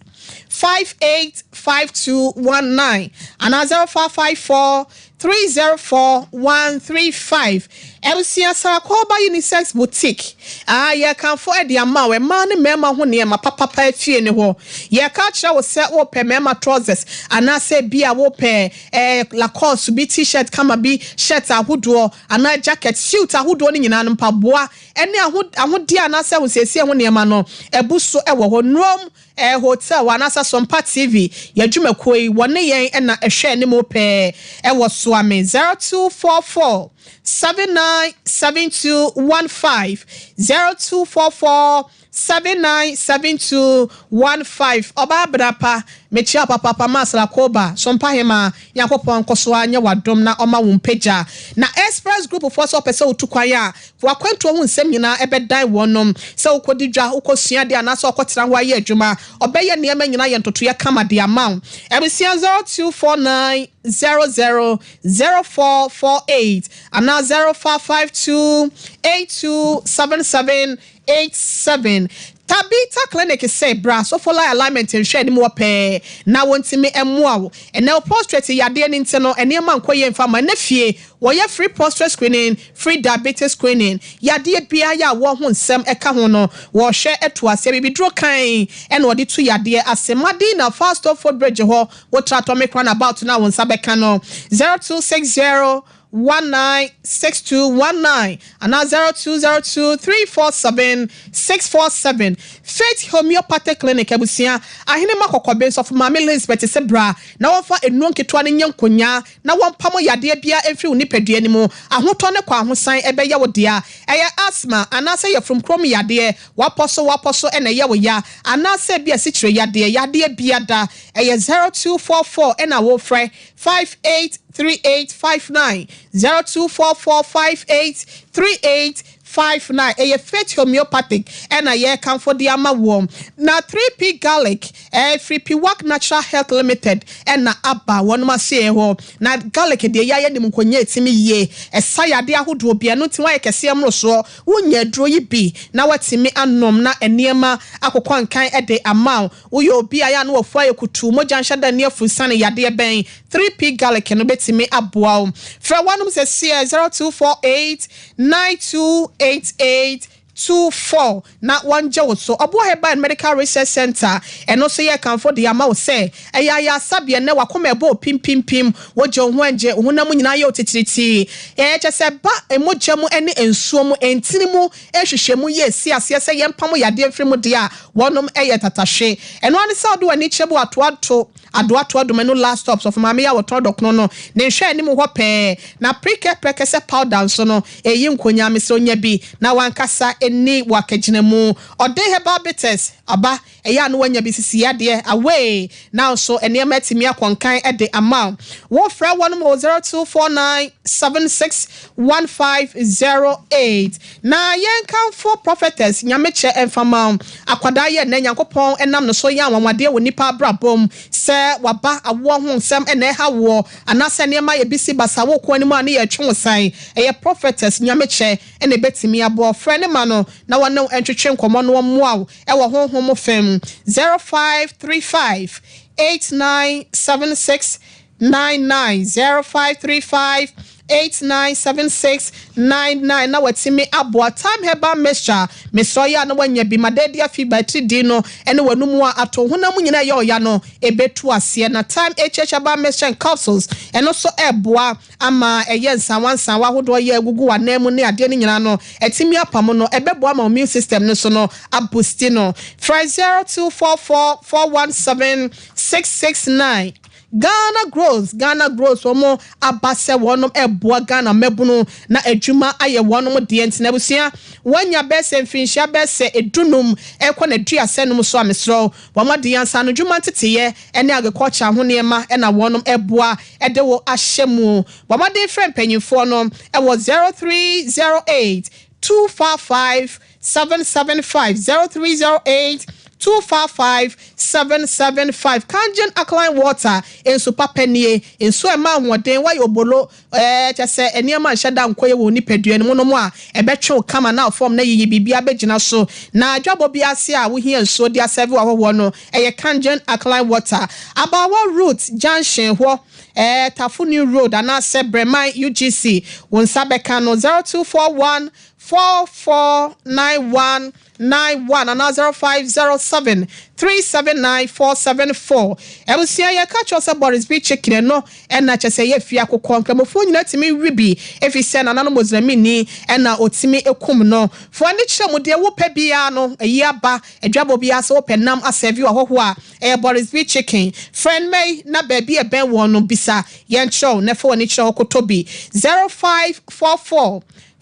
H: 585219 and 0554 304-135. Elsia Sarakoba Unisex Boutique. Ye can for the amount where man mema ho near my papa fie ne ho. Ye catch was set up mema trousers and I say be a wope Lacoste be t-shirt kama be shirt a hoodwo and I jacket suit a hoodwo ni nyina mpa boa. Any ahodi anasa wo se ho near no ebuso ewo ho nom hotel wanasa Sompa TV ye dwumakoi wone yen na ehwe ne mo pe ewo Swami 0244 797215 0244 797215 oba brapa mechia papa masla koba sompa hema yakopon koso anya wadom na oma wumpeja na express group for so pese otukwan ya wakwanto hu nsem nyina ebedan wonom se ukodidwa ukosua de anaso okotira ho aye adwuma obeye niam nyina ye ntoto ye kama de amount ebesia 0249000448 ana 0552827787 Tabita clinic say bra so follow alignment and share more pay na wontimi emwa and now prostrate yade ni nteno enema nkoye mfama na fie wo ye free prostate screening free diabetes screening yade bia ya wo ho nsem eka ho no wo hwe eto ase bibidro kan en wo de to yade asemadi na fast food bridge ho wo tratomic runabout na won sabeka no 0260 196219 and now 0202347647 Faith Homeopathic Clinic ebusia ahine makokobe so for Mama Elizabeth sebra na wonfa enu nketwa ne nyankonya na wompamo yade bia efri unipadua ni mu ahoto ne kwa ahosan ebeye wo dia eye asthma anase ye from krom yade waposo ene ye wo ya anase bia sikire yade bia da eye 0244 ena wo frɛ 583859 0244583859 a Faith Homeopathic and a year come for the ama worm na 3P Garlic 3P Work Natural Health Limited and na abba one must say ho na garlic de ya ni mkonye timi ye esaya de ahodo bia no ti wa kese amro so wonya dro yi bi na watimi anom na eniema akokwan kan ede ama wo yo bi aya na ofo ayekutu moja nhada ne afusane yade ben 3P Garlic no betimi aboa fra wanum se 0248928824 na wanja wo so obo heba medical research center eno so ye kan for the amount say ya sabia ne wakoma ebo pim woje ho anje honam nyina ye otitiriti chese ba emojam ene ensuom entinimu ehwehwemu ye si ase se ye mpam yade mfrimu de a wonom eye tatahwe eno ani sa do ani chebo adoato domeno last stops of mama ya woto dokno no ne hwe ani mu ho pe na preke se powder so no eyi nkonya mese onya bi na wankasa eni wakagina mu ode heba bitters aba eya no wanya bi sisi yade away now so ene matimi akonkan ede amount wo fra one mo 0249761508 na yenkan for prophetess nyameche enfama akwada ye na nyankopon enam no so ya anwade wo nipa brabom se waba awo ho nsem ene ha wo anase ne ma ye bisi basa wo ko animu ane ye twonsan eye prophetess nyameche ene betimi abo fra ne ma no na wona entwetwe nkomo no moa e wo honhom fem 0535 8976 0535 897699 na watimi aboa time heba mixture mesoya na wanya bi madedi afiba di no ene wanumu ato honam nyina ye oya no ebetu ase na time haba mixture capsules eno so eboa ama eye nsanwansan wahodo ye agugu wanemu ne ade ne nyina no etimi apam no ebeboa ma immune system no so no aboost no 0244417669 Ghana grows omo abase wonom eboa Ghana mebunu na adwuma aye wonom de enti na busia wanya bese mfinhia bese edunum ekọ na duasenum so amesro wamade yansa no dwuma teteye ene agriculture ho niema na wonom eboa ede wo ahyemu wamade friend panyimfo no ewo 0308 245 775 0308 255-775 Kanjen alkaline water in super penny in so amount one day why obolo just say any man shada nkoye wo ni pedua ni mono mo a ebetwe kama na form na yiyi bibia begina so na adwabo bi ase a wo hia so dia serve wo no eye Kanjen alkaline water about what route junction ho Tafuni road and ase Breman UGC won sabeka no 0241 449191 and 0507 379 Ebusia ya catch us Boris B chicken no and na chese ye fia kokon kramofo nyina timi wibi efise na nanu mozramini and na otimi ekum no fo ani chire mu de wo pa bia no eyi aba adwabo bia so penam aserve ahoho a Boris B chicken friend may na baby e ben won no bisa yen chow na fo ani chire okotobi 0544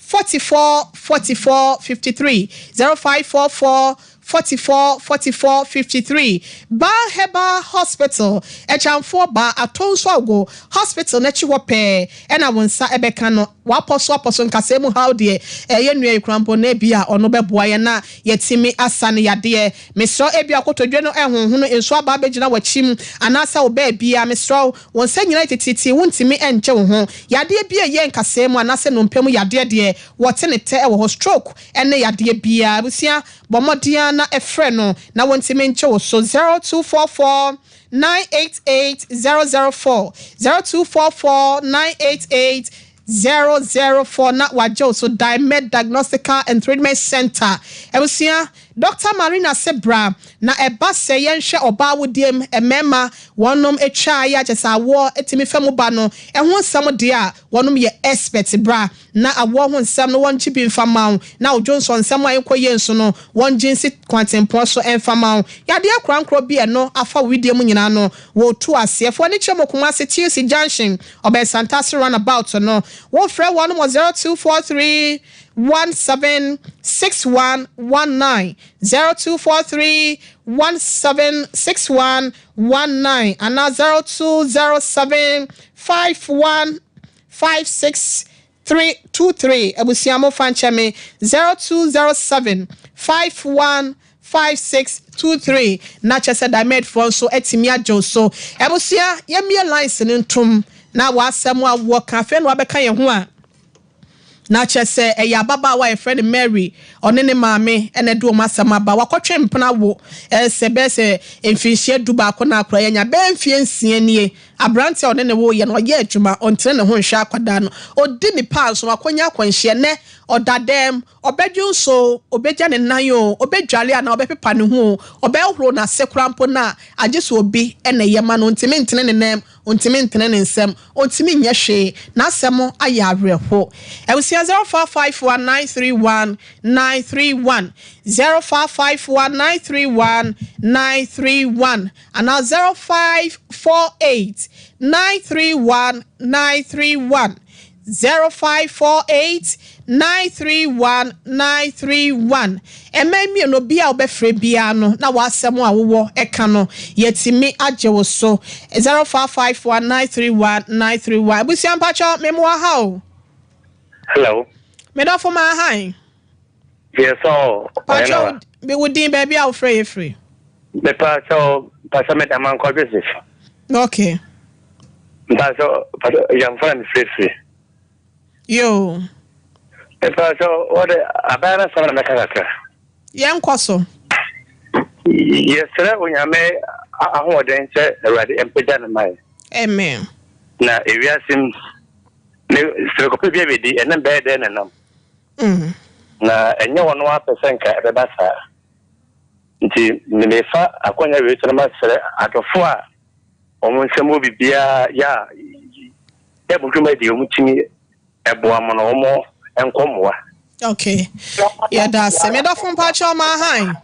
H: 44 53 0544 44 44 53. Ba Heba Hospital, Echamfo Ba Atonswago Hospital Nechiwape, and I won't sa ebekano, waposo nkasemu how dear, yenwe crampo nebia or nobe boyana, yet simi asani ya dear, Mr. Ebia Koto General Ehun, in Swaba Bejina Wachim, and Asa Obebia, Mr. One Sen United City, won't see me and Joe home, Yadia Bia Yen Kasemu, and Asa Numpemu Yadia dear, what's in it or stroke, and they Yadia Bia, Busia, Bomodiana, a friend, now won't see me so 0244 988 004 0244 988 004 not wajo so Dimed Diagnostical and Treatment Center. Ebusia Dr. Marina Sebra na eba se yenhwe oba wodiem emema wonom etwa ya chesa wo etimi femu ba no ehun sam de a wonom ye expert bra na awo ho nsam no wonchi bi mfama na ojonso nsam ayekoye nso no wonjinsi kwantempo so emfama ya de akrankro bi e no afa widiem nyina no wo tu asefo ni chemokuma se TC Junction obe Santasi runabout no wo frɛ one 0243 176119 0243 176119 and now 0207 515623 Ebusiamo Fancheme 0207 515623 na chese Dimed phone so etimia jo so Ebusia yemie license ntum na wasɛm a wo cafe no abɛka ye ho a na chese eya baba wa friend Mary one ne maame ene do masɛm aba wakɔtwe mpena wo sebese emfinhie duba ko na akora yenya be mfie nsia nie abrante one ne wo ye no ye adwuma ontre ne ho nhwe akwada no odi ni pa so akonya akwanhie ne odadem obedwu so obegya ne nan yo obedwale ana obepepa ne ho obehoro na sekrampo na ageso obi ene yema no ntimi ntene ne nem ontimi ntene ne nsem ontimi nya hwe na asɛm aye awerɛho ewusia 0551931931 0551931931 and now 0548 931 0548 931 ememi no bia obefre bia no na wasɛm a wowɔ eka no yetimi agyewo so 0551931931 busia mpacho memo ha o
R: hello
H: me da for my hi
R: yes so
H: pacho be wodin baby a free free
R: me pacho pacho me da man ko business
H: okay
R: pacho yam fan free
H: yo
R: so what abana sama na kaka
H: yen kwaso
R: yesere onyame ahoden che awade empeda na mai
H: amen
R: na ewiasim ne sere kope bia bedi ene be de na nam na enye wono apesenka ebeba sa nti mefa akonya we tena masere atofo a omunsemo bibia ya ebuduma di omutimi eboa mo no mo enkomoa
H: okay yeah that's me da fun pacho ma han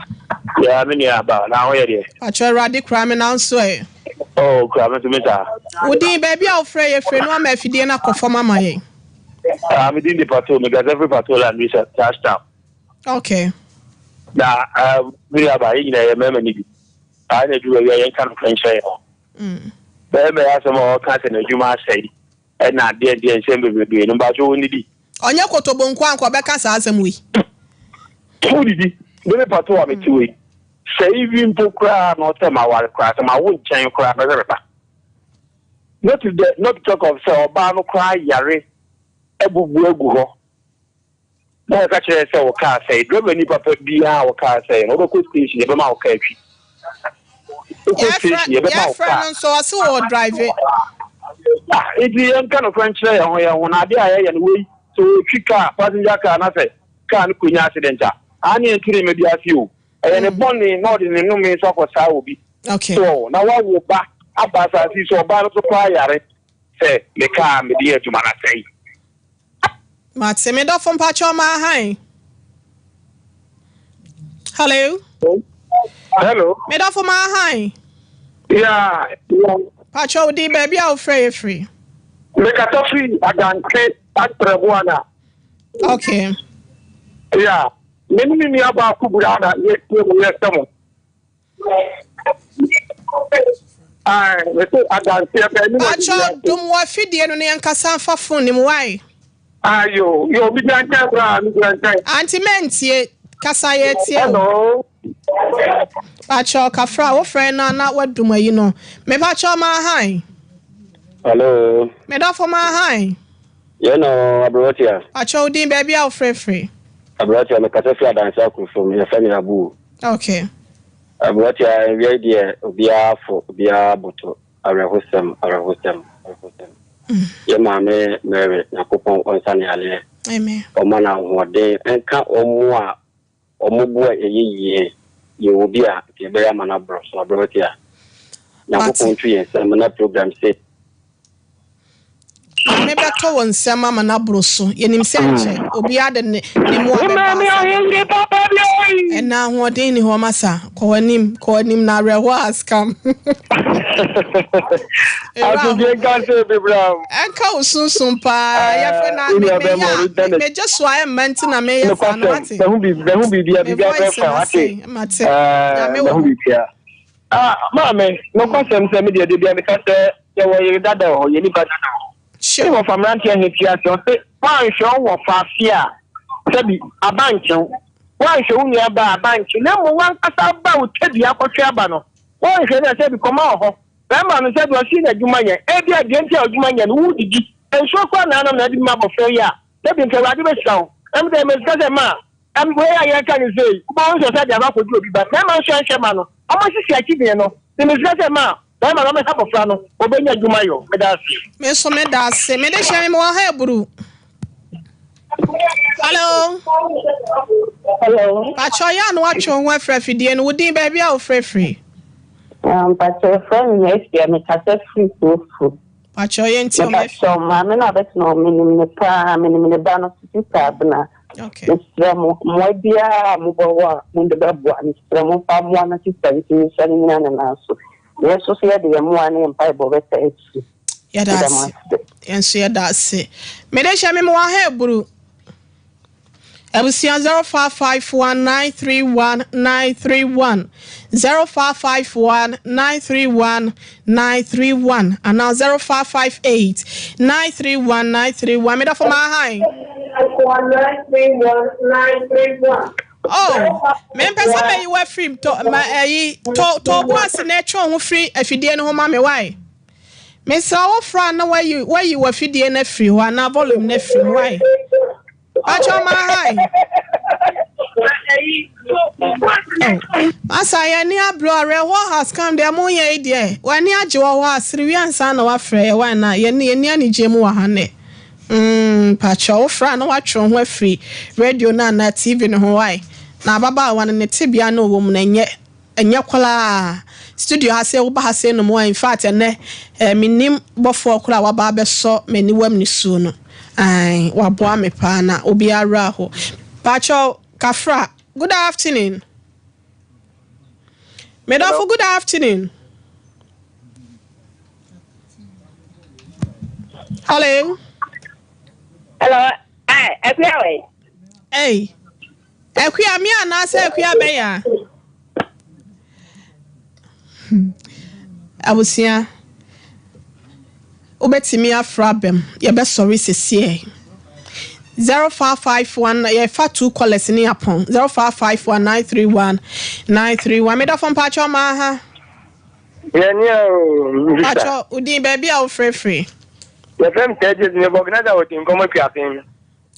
R: yeah me ni aba na ho ye de
H: pacho radi crime na nso
R: oh crime to me ta
H: udi baby a ofre ye fre no ama afidie na conform ama ye
R: me din the patrol me got every patrol and we touch down
H: okay
R: na me aba yi na ye mema ni bi I na do we yen kan friendship be me asemo ka te na juma sei e na de nsem bebe no ba jo ni di
H: onye kotobo nkwa anko beka sa asem wi
R: udidi me pato a meti we say vi mpokra no te ma ware kra te ma wo nchan kra be reba not talk of say oba no kra yare ebubu egu ho na ka chere say o ka say driver ni papa bia o ka say no go station e be ma o ka atwi
H: yeah friend so aso o drive
R: it yen kind of French ya ho na de aye no we so twika passenger car na say car no kunya accident ani entire mediasi o ne bonni no de no me so ko sa obi
H: okay
R: so na wa wo ba abasa si so ba no so kwa yare say me car me de aduma na say
H: Matse me do from pacho ma hi hello me do from ma hi
R: yeah
H: pacho di baby a free
R: me kata free aganke atrebuana
H: okay
R: yeah Many me about Kuburana, yet we are someone.
H: Pacho, don't want Fidian and Casanfa phone him. Why?
R: You'll be done.
H: Auntie Mentie, Casayet.
R: Hello.
H: Pacho, Cafra, friend, not what do my, you know. Me Pacho, my high.
R: Hello.
H: Me da for my high.
R: You know, Abrotia.
H: Pacho, din baby, I'll free.
R: Abrotia, me Casafia dance from your family Abu.
H: Okay.
R: Abrotia, we idea, Bia for Bia Boto, Arahusam. Your mamma, Mary, Nakupon on Sunny Ale.
H: Amen.
R: Or Mana, what day, and count or more, or more a year. You will be a Bear Manabros, Abrotia. Nakupon tree and seminar program say.
H: Maybe I told some mamma Nabroso, Yenim Sanche, Obia the Nemo, and now what any Homasa, call him Nara was come. I call soon Sompa, just why I'm mentioning a mayor for nothing. There won't be
R: Mammy, no question, send me the idea because there were your dad or your neighbor. Sure, from Rantia, why show what Fafia? Sabi, a bank. Why show me about a bank? Number one, about the upper Chabano. Why should I say, come out? Ramon said, was seen at Jumania, every agent of Jumania, who did it? And so far, none of the map of failure. Let me tell you, so I'm the Mr. I'm where I can say, Bones said about would be, but Ramon Shamano. How much is Yakino? The Mr. Ma. I'm a half of Frano, Obenya Jumayo, Medasi.
H: Miss Medas, Medesham Hebrew. Hello.
S: Hello.
H: Pachoyan, watch your wife, Refidi, and would baby out free.
S: But your friend, yes, I make a free food.
H: Pachoyan,
S: so mamma, I bet no minimum the prime, minimum the banner to Tabna.
H: Okay.
S: It's my dear Mubawa, when the babu and from one assistant in selling and also. Yes, so see the one in Bible.
H: Yeah, that's and so that's it. Medesha me more Hebrew. I will see 0551931931 0551931931 and now 0558931931. Me da for my high.
S: 931.
H: Oh, me pesa me you were free to my to boss nature ho free afidie no ma me why. Me sa wo fra na where you were afidie na free ho na volume na free why. Acho ma high. Asa ya ni abro are what has come there mo ye there. Wani age wo ho asiri wi ansa na wa fra ye why na ye ni anije mu wa ha ne. Pacho wo fra na wa tro ho afri radio na TV no ho why. Na baba wan ne tibia no wo mu na enye kwala studio ha se wo ba ha se no mo in fact ene minim bofo kwala wa ba be so mani wam ni su no ai wa boa me pa na obi ara ho Pacho Kafra, good afternoon. Medofo, good afternoon. Hello.
S: Hello. Hey, Equiaway.
H: Hey. Equia me and I say Equia Beya. I was here. Obeti me a frabem. Your best sorry se 0551 ye fa two callers ni upon 0551931931 me da from Pacho ma ha.
R: Yeah, no.
H: Pacho udin baby a free.
R: The firm stages in the organizer with Nkomo Piapin.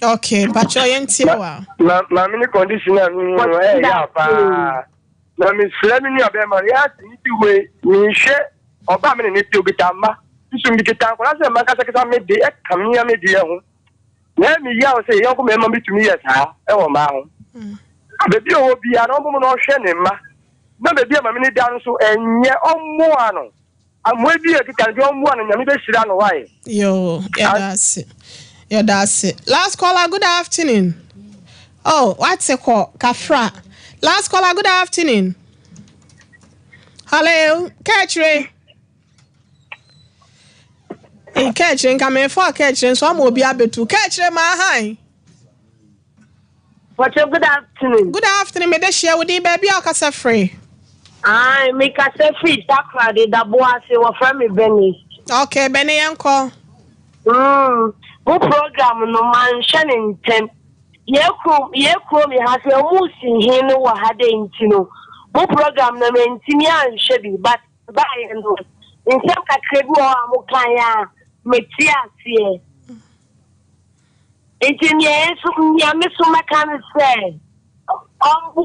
H: Okay, Pacho yenti wa.
R: Ma mini condition ya pa. Na mi flemi ya be Maria ti we mi she oba mi ni ti ogitamba. Nsu mi kitan ko na se ma kasa kasa me de e kamia me de ho. Na mi ya o se yanko me ma bitumi yes ha e wo ma ho. Bebi o bi ya no mo no hwe ne ma. Na bebi ma mi ni dan so enye ommo ano. Amwe bi e kitan bi ommo ano nyame be shira no why.
H: Yo, yeah that's it. Last caller, good afternoon. Oh, what's it called? Kafra. Last caller, good afternoon. Hello, Catherine. Hey, Catherine, come in for Catherine. So I'm going to be able to Catherine, my hi.
T: What's your good afternoon?
H: Good afternoon, me de share with you, baby. I'll cast free.
T: I make us a free takra de da boa se wa from me Benny.
H: Okay, Benny uncle.
T: What program no man shanning ten. Ye kro me has a moose in here no wa had intino. What program no men tinia and shebby, but by and in some kakrebu or mukaya, metia see. Engineers, Yamis, my can say. I'm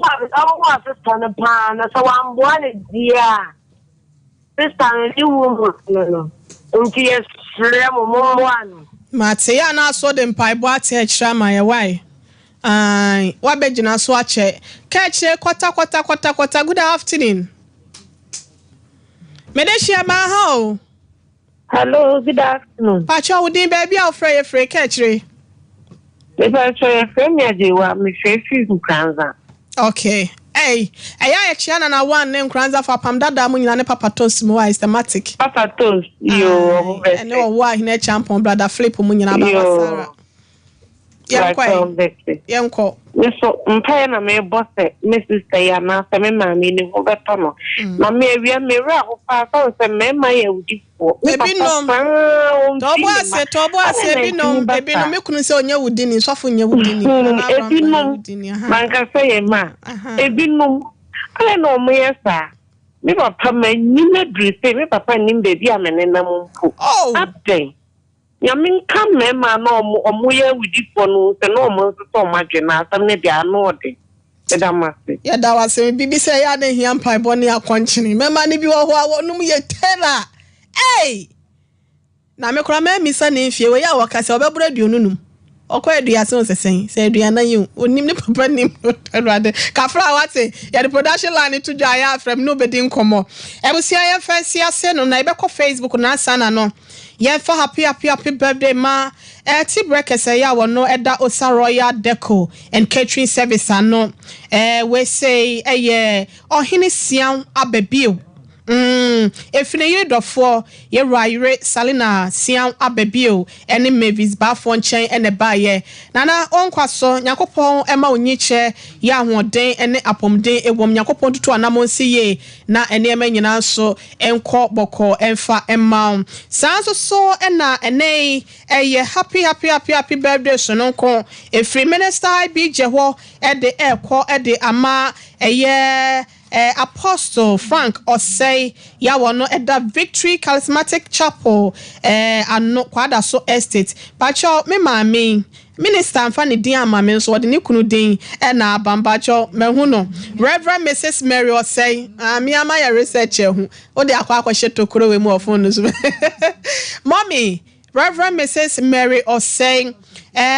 T: sister pan, so I'm one dear. Sister, you woman. Yes, one.
H: Matia na so dem pai bo ate extra my why. Wa begina so ache. Catch kwata. Good afternoon. Me de share ma how.
T: Hello, good afternoon.
H: Pacho wudin baby free catch re.
T: If I try a friend, me face is Kranza.
H: Okay. Hey, I Chiana na one name Kranza for Pamdada Munyan Papa Toast more systematic.
T: Papa Toast, you
H: and no why in a champion brother flip Munyan Sarah. Yanko.
T: So, Mpana may boss Mrs. Diana, some mammy in Overtono. Mammy, we are mirror of our house and mamma.
H: Maybe no, Tobo said, no, baby, no, you couldn't say on your woodin, soften your woodin. Manca say, ma,
T: a binum. I know me, sir. Me papa, you may breathe, me papa, and baby, I'm an enamel. Oh, upday. Yamin come, mamma, no, or moya with you for no, and almost so much, and I some maybe I know it. Yeah, that was a BBC. I didn't hear Pie Bonnie are continuing. Mamma, if you are who I want me a teller. Hey! Na me kura me misa ne fie we ya wakase obebura duonunum. Okwa aduase on sesen. Say aduana yin onim ne papa nim Edward. Kafra wate ya the production line to dwa ya from no bedi nkomo. Ebusia ya fancy ase no na ibekọ Facebook na sana no. Yen for happy birthday ma. Ti breakfast ya wono eda Osa Royal Deco and catering service ano. We say ohini sian abebio. If you do for ye Raire Salina Siam Abebio any Mavis Bafon chain and a buyer. Nana on quaso Yakopon Emma Uniche ya one day and upon day a woman Yakopon to anamon see na any man so and court boko and fa and mount. Sounds so and na and nay a happy birthday so no con a free minister I be Jeho at the air call at the ama a year. Apostle Frank Osei ya wono eda Victory Charismatic Chapel ano kwada so estate pacho me mami minister amfani din amame so de ne kunu din na abambacho mehu no Reverend Mrs Mary Osei mi ama ya research ehu o de akwa akwa shetokoro we mu ofun no so mommy Reverend Mrs Mary Osei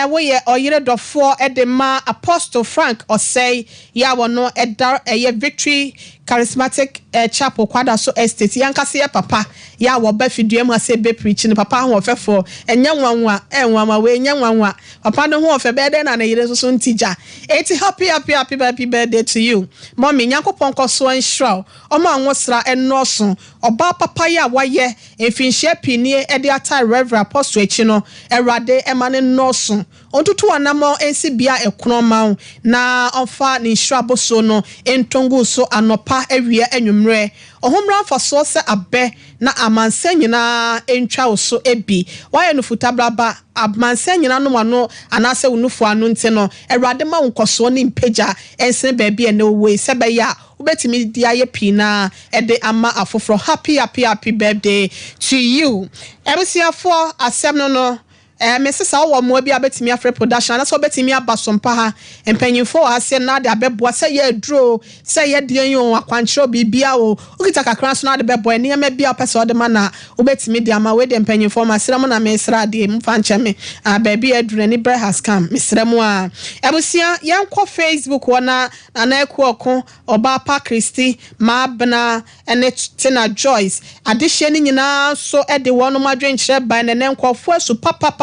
T: we ye oyire dofo edema Apostle Frank Osei ya wono eda Victory Charismatic Chapel kwada so estate yankase ye papa ya wo ba fidua mu ase be preach ni papa ho ofefo enya nwanwa we enya nwanwa papa no ho ofe be de na yire so ntija eti happy birthday to you mommy nyankopon koso anhra omo anwosra enoso oba papa ya waye efinhye pinie ede ata Reverend Apostle echi no erade emane noso ontutu anamo ensi bia ekronoma na ofa ni nhra so no entongu so anopa awia anwumre ohomra faso se abe na amanse nyina entwa so ebi waye no futabraba amanse nyina no wano anase unufu anu nte no erade ma nkoso ni mpeja ense baabi ene we sebe ya ubetimi dia ye pina ede ama afofro happy birthday to you ebusiafo asem no Mrs. Awo mo bi abetimi afre production na so betimi abasompa ha empanyimfo ase na de abeboa say ye dro say ye de yon akwanchiro bibia o ukita kakran so na de beboa ne ma bia pese o de mana ubetimi de ama we de empanyimfo ma srem na mesra de mfa nche me baby edure ni bre has come mesrem a ebusia yenko Facebook wona na ekuoko oba pa Christy mabna ene Tina Joyce adihye ni nyina so ede wono madwenkyere ban ne nkofo asu papa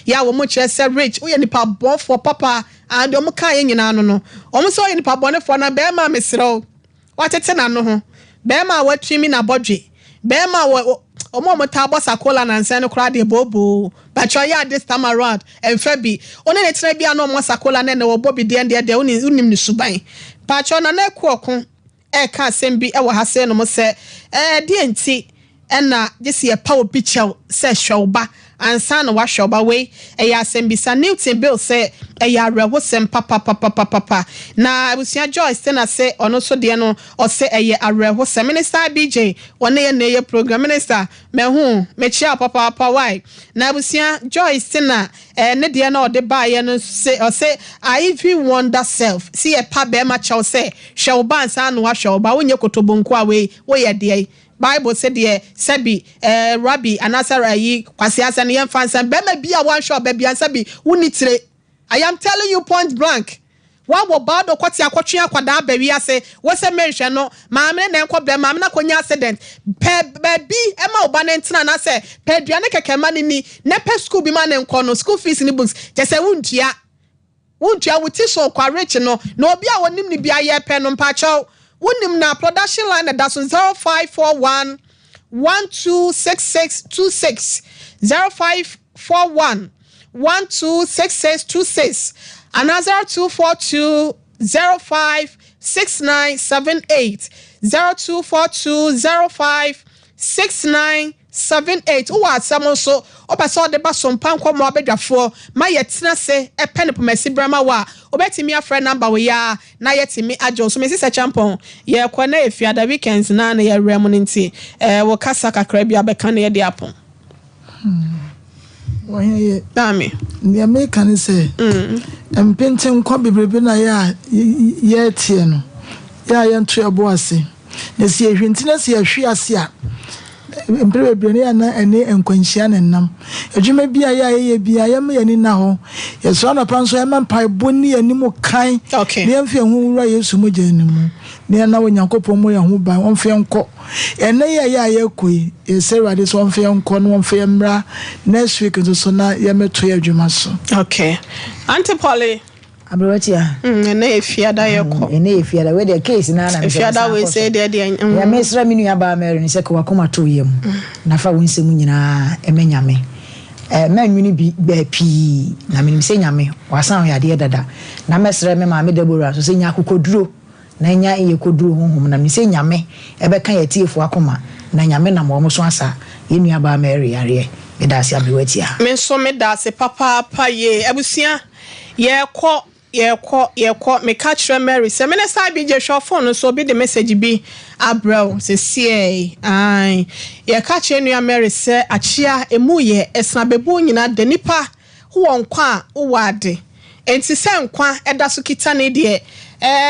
T: ya wo mo chere say rich wo ye nipa bon for papa and o mo kan ye nyina no no o mo so ye nipa bon for na be ma mesrew watete na no ho be ma watwimi na bodwe be ma
H: omo ta boss akola na nsen no kra de bobo but ya this time around and fabi oni ne tena bia no mo sakola na wo bobi de unim ni suban but na na ekokon ka asem bi e wo ha se no mo se de enti na just ye power picture se hwelba ansa na wa hwelba we ya asem bi sa Newton Bill se ya rewo sem papa na abusia Joyce na se ono so de no o se ye arewo sem Minister BJ one ye na ye program minister me hu me chia papa why na abusia Joyce na ne de na o de ba ye no se o se I even wonder self see e pa be ma cha o se hwelba ansa na wa hwelba wonye kotobonko a we wo ye de Bible said there Sebi Rabbi Anasara yi kwasi asa ne yemfansa bema bia wan sho ba bia Sebi unitire I am telling you point blank wa wo ba do kwati akwatwe akwada ba wi ase wo se menhwe no maame na enko bre maame na konya accident pe bi e ma oba na ntina na se pe duane keke ma ni ne pe school bi ma na enko no school fees ni books je se wuntua wuti so kwa rich no na obi a wonim ni bia ye pe no mpa chaw Unim na production line that's 0541 126626 0541 126626 another 242 056978 0242 056978 uwa asamo so opese de ba Sompa Nkomo abedwafo ma yetena se epene pomasi brama wa obetimi afre number we ya na yetimi ajo so mesi champon ye kwana efiada weekends na ye remunity wo kasa kakra bia beka na ye de apon
B: Why
H: dami
B: the American say empenten kwa bebrebe na ya ye tie no ya nto ebo ase na si ehwenti na si ahwe ase a emprebebre na ene enkwanhia na nam adwuma bia ya bia ya me yani na ho yeso na panso ya mampai boni animu kan ne amfe hu wura Yesu mo janimu ne na wonyankopon mo ya hu ban wonfe enko ene ya koi eserade so wonfe enko no wonfe mra next week so na ya meto ya adwuma so.
H: Okay Auntie Polly
I: Abrotia
H: ene efiada yeko
I: ene efiada we the case na
H: efiada we say there
I: ya mesra minu ya ba Mary ni se ko wakoma to yem na fa wonsem nyina emenyame manwini bi pi na menim se nyame wasan ya de dada na mesra me ma me Deborah so se nya akokoduro na nya eyekoduro honhom na me se nyame ebeka ya tiefo akoma na nyame na mo so asa yenu ya ba Mary yare me da se abrotia
H: me so me da se papa ye abusia ye ko me catch Mary se me na sai bi je show phone so bi the message bi abrow se sie ai ye catch enu Mary se achia emu ye esna bebu nyina de nipa ho nkwa uwade enti se nkwa eda so kita ne de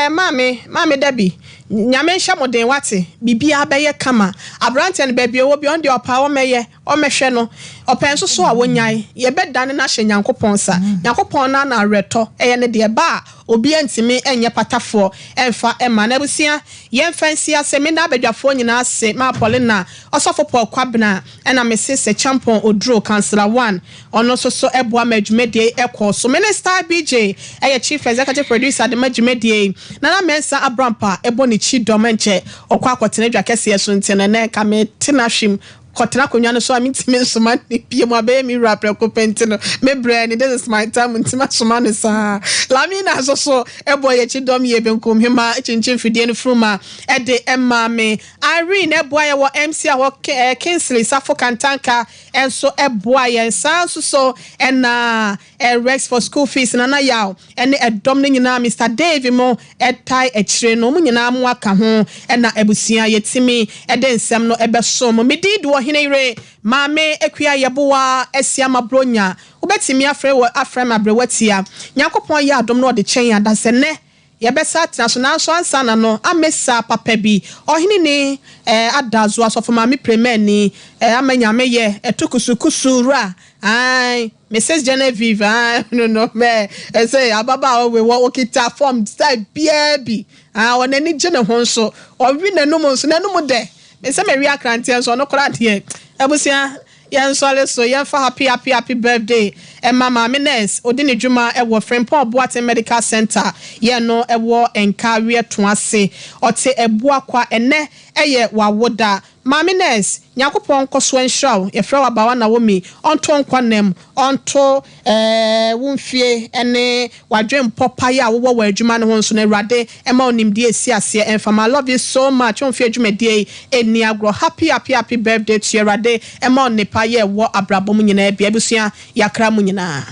H: mame dabi nyame hya moden wate bibia beye kama abrante ne baby wo bi on de opa wo meye o mehwe no openso so a wonyai ye bedane na hye nyankopon sa nyankopon na reto eye ne de ba obi antimi enye patafo emfa ema na busia ye mfansi ase me na badwafo nyina ase ma Paulina osofo Paul Kwabena ena mesese champion odro councillor 1 ono so eboa madwumedie ekọ so Minister BJ eye chief executive producer de madwumedie na mensa abrampa ebo ni chi domenche okwa akotene dwa kese so ntene na ka me tinahwim kotena konwa no so amintimi nsoma ni pie mo abe mi rap rekopenti no me brain this is my time ntima soma no sa lamina so ebo ye chi dom ye benkom hima chinchin fidie no fruma e de emma me Irene ebo ye wo MC a wo Kingsley Safo Kantanka enso ebo ye san so na Rex for school fees na yaw ene edom ne nyina Mr Dave mo etai echire no mu nyina mo aka ho na abusia yetimi e de nsem no ebeso mo medid wo hinere mame ekua yeboa esia mabronya ubetimi afre wo afre mabrewatia nyankopon ye adom no de chen adase ne yebesa international so ansa na no amesa papa bi ohini ni adazo asofo mame premier ni amanyame ye etukusukusura ai Mrs Genevieve no me say ababa we kita form style baby onani gene ho so owi nanum so nanum de me say me wi akrantie so no kora de abusia yen sole so yen fa happy birthday mama Mines odini dwuma ewo Frimpong Boate Medical Center yen no ewo enkawe to ase ote eboa kwa ene ɛyɛ wawoda maame nurse nyakopɔn nkɔso nhyiraw yɛfrɛ wa bawa na womi ɔnto nkwanam ɔnto womfie ɛne wadwen pɔpae a wowɔ wɔ adwuma ne ho nso na awurade ɛma onimdie esi aseɛ ɛmfam I love you so much womfie adwumadie eni agro happy birthday to awurade ɛma onipa yɛ wɔ abrabɔ mu nyinaa bia busua yakra mu nyinaa